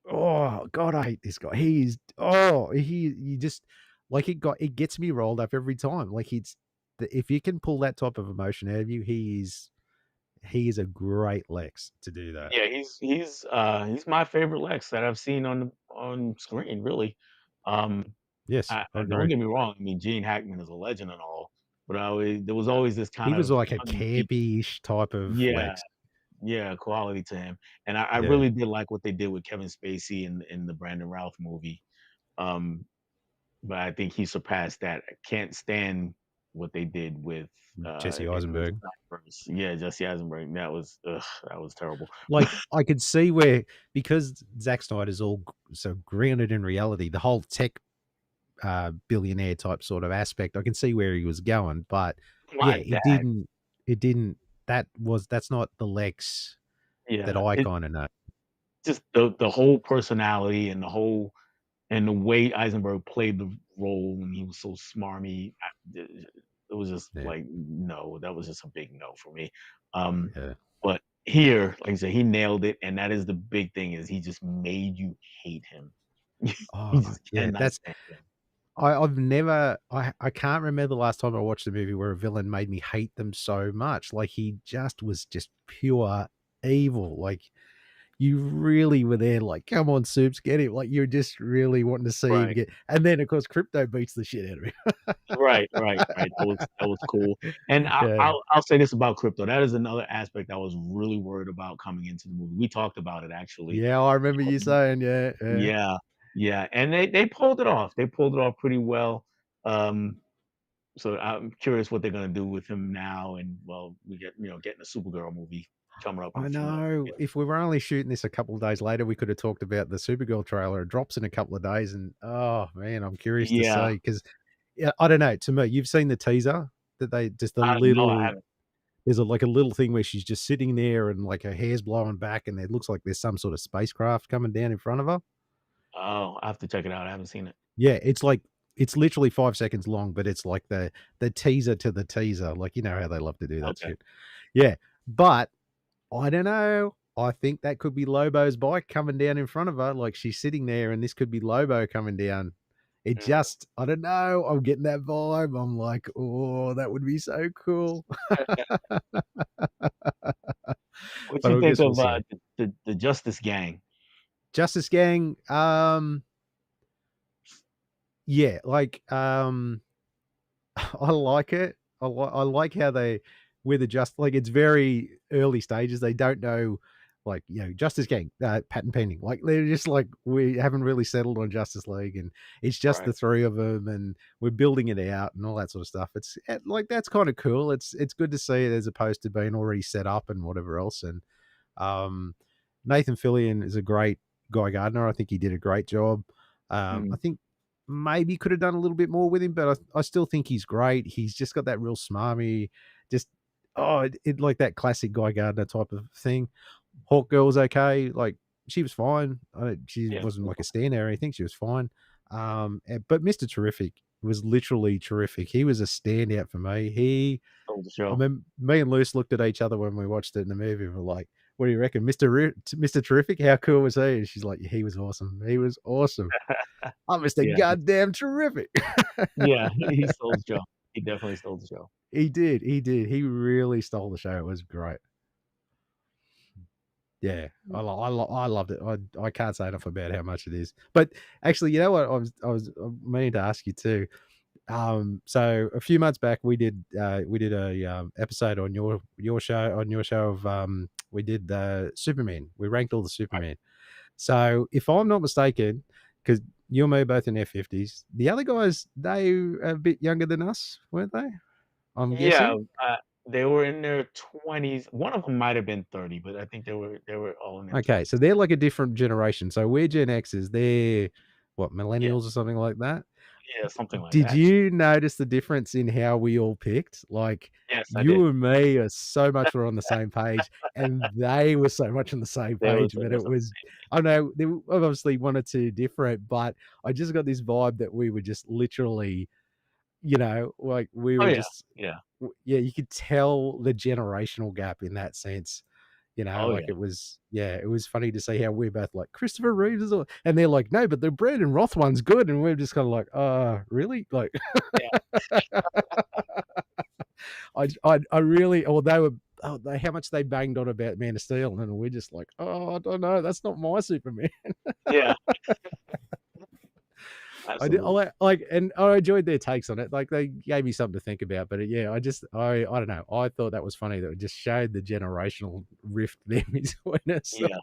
oh, God, I hate this guy. He's oh, he you just like it gets me rolled up every time. Like it's if you can pull that type of emotion out of you, he is a great Lex to do that. Yeah, he's my favorite Lex that I've seen on screen, really. Um, Yes, I don't agree. get me wrong, I mean, Gene Hackman is a legend and all, but I always there was always this He kind was of like a tongue-in-cheek. campy-ish type of Yeah, Lex. yeah, quality to him, and I Yeah. really did like what they did with Kevin Spacey in the Brandon Routh movie. Um, but I think he surpassed that. I can't stand what they did with, Jesse in the Eisenberg. Cyberverse. Yeah, Jesse Eisenberg, that was ugh, that was terrible. Like, I could see where because Zack Snyder's all so grounded in reality, the whole tech billionaire type sort of aspect. I can see where he was going, but yeah, My dad, it didn't, that's not the Lex that yeah, I it kind of know. just the whole personality and the whole and the way Eisenberg played the role when he was so smarmy, it was just Yeah, like, no, that was just a big no for me. Um, yeah. but here, like I said, he nailed it, and that is the big thing is he just made you hate him. You Oh, just yeah. cannot That's stand him. I've never I can't remember the last time I watched a movie where a villain made me hate them so much. Like he just was just pure evil. Like you really were there, like, come on, Soups, get him. Like you're just really wanting to see him Right. get, and then of course Crypto beats the shit out of Right. That was cool. And him. I'll say this about crypto. That is another aspect I was really worried about coming into the movie. We talked about it actually. Yeah, I remember you saying, yeah, yeah. Yeah, yeah, and they pulled it off. They pulled it off pretty well. Um, so I'm curious what they're gonna do with him now. And well, we get getting a Supergirl movie coming up in I a few months. know. If we were only shooting this a couple of days later, we could have talked about the Supergirl trailer. It drops in a couple of days, and oh man, I'm curious to Yeah, see because yeah, I don't know. To me, you've seen the teaser that they just the I no, I little haven't. there's a like a little thing where she's just sitting there and like her hair's blowing back, and it looks like there's some sort of spacecraft coming down in front of her. Oh, I have to check it out. I haven't seen it. Yeah, it's like it's literally 5 seconds long, but it's like the teaser to the teaser. Like you know how they love to do that Okay. shit. Yeah, but I don't know. I think that could be Lobo's bike coming down in front of her, like, she's sitting there, and this could be Lobo coming down. It Mhm. just I don't know, I'm getting that vibe. I'm like, "Oh, that would be so cool." What But you I think guess we'll of see. the Justice Gang? Justice Gang, yeah, like, I like it. I like how they with the just like it's very early stages. They don't know, like Justice Gang, patent pending. Like they're just like we haven't really settled on Justice League, and it's just Right. the three of them, and we're building it out and all that sort of stuff. It's like that's kind of cool. It's good to see it as opposed to being already set up and whatever else. And um, Nathan Fillion is a great Guy Gardner. I think he did a great job. I Mhm. think maybe could have done a little bit more with him, but I still think he's great. He's just got that real smarmy, just like that classic Guy Gardner type of thing. Hawk Girl was okay, like she was fine. She Yeah, wasn't like a standout or anything. She was fine. But Mr. Terrific was literally terrific. He was a standout for me. stole the I show. mean, me and Luce looked at each other when we watched it in the movie. And we're like, "What do you reckon, Mister Terrific? How cool was he?" And she's like, "He was awesome. He was awesome. I'm Mister Yeah, Goddamn Terrific." yeah, he stole the show. He definitely stole the show. He did. He did. He really stole the show. It was great. Yeah, I loved it. I can't say enough about how much it is. But actually, you know what? I was meaning to ask you too. So a few months back, we did a episode on your show of we did the Superman. We ranked all the Right. Superman. So if I'm not mistaken, because you and me are both in their 50s, the other guys they were a bit younger than us, weren't they? I'm Yeah, guessing. they were in their 20s. One of them might have been 30, but I think they were all in their Okay, 20s. so they're like a different generation. So we're Gen X's. They're what, Yeah, millennials or something like that. yeah, something like Did that. you notice the difference in how we all picked? Like, Yes, I did. you and me are so much we're on the same page, and they were so much on the same page There that was it some. was I know there were obviously one or two different, but I just got this vibe that we were just literally, like we Oh, were yeah, just yeah. yeah, you could tell the generational gap in that sense. Oh, Like yeah, it was, yeah, it was funny to see how we're both like Christopher Reeves and they're like, no, but the Brandon Roth one's good. And we're just kind of like, really? Like, yeah, I really, or they were, how much they banged on about Man of Steel. And we're just like, I don't know. That's not my Superman. yeah, I did, absolutely. and I enjoyed their takes on it. Like they gave me something to think about. But yeah, I don't know. I thought that was funny that it just showed the generational rift there between us. Yes.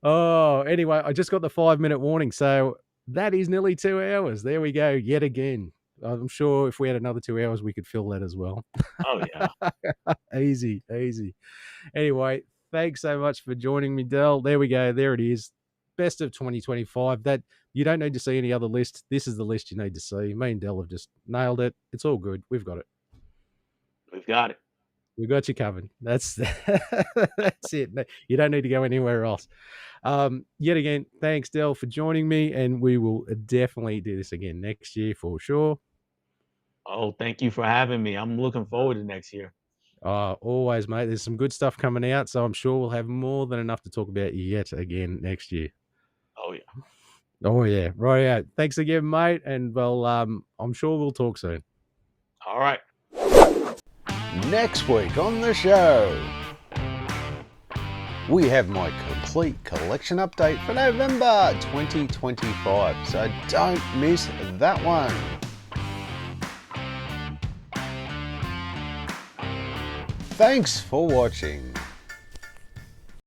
Oh, anyway, I just got the 5-minute warning. So that is nearly 2 hours. There we go, yet again. I'm sure if we had another 2 hours, we could fill that as well. Oh, yeah. Easy, easy. Anyway, thanks so much for joining me, Dell. There we go. There it is. Best of 2025. That you don't need to see any other list. This is the list you need to see. Me and Dell have just nailed it. It's all good. We've got it. We've got it. We got you covered. That's that's it. You don't need to go anywhere else. Yet again, thanks, Dell, for joining me, and we will definitely do this again next year for sure. Oh, thank you for having me. I'm looking forward to next year. Always, mate. There's some good stuff coming out, so I'm sure we'll have more than enough to talk about yet again next year. Oh, yeah. Oh yeah, right out. Thanks again, mate, and well, I'm sure we'll talk soon. All right. Next week on the show, we have my complete collection update for November 2025, so don't miss that one. Thanks for watching.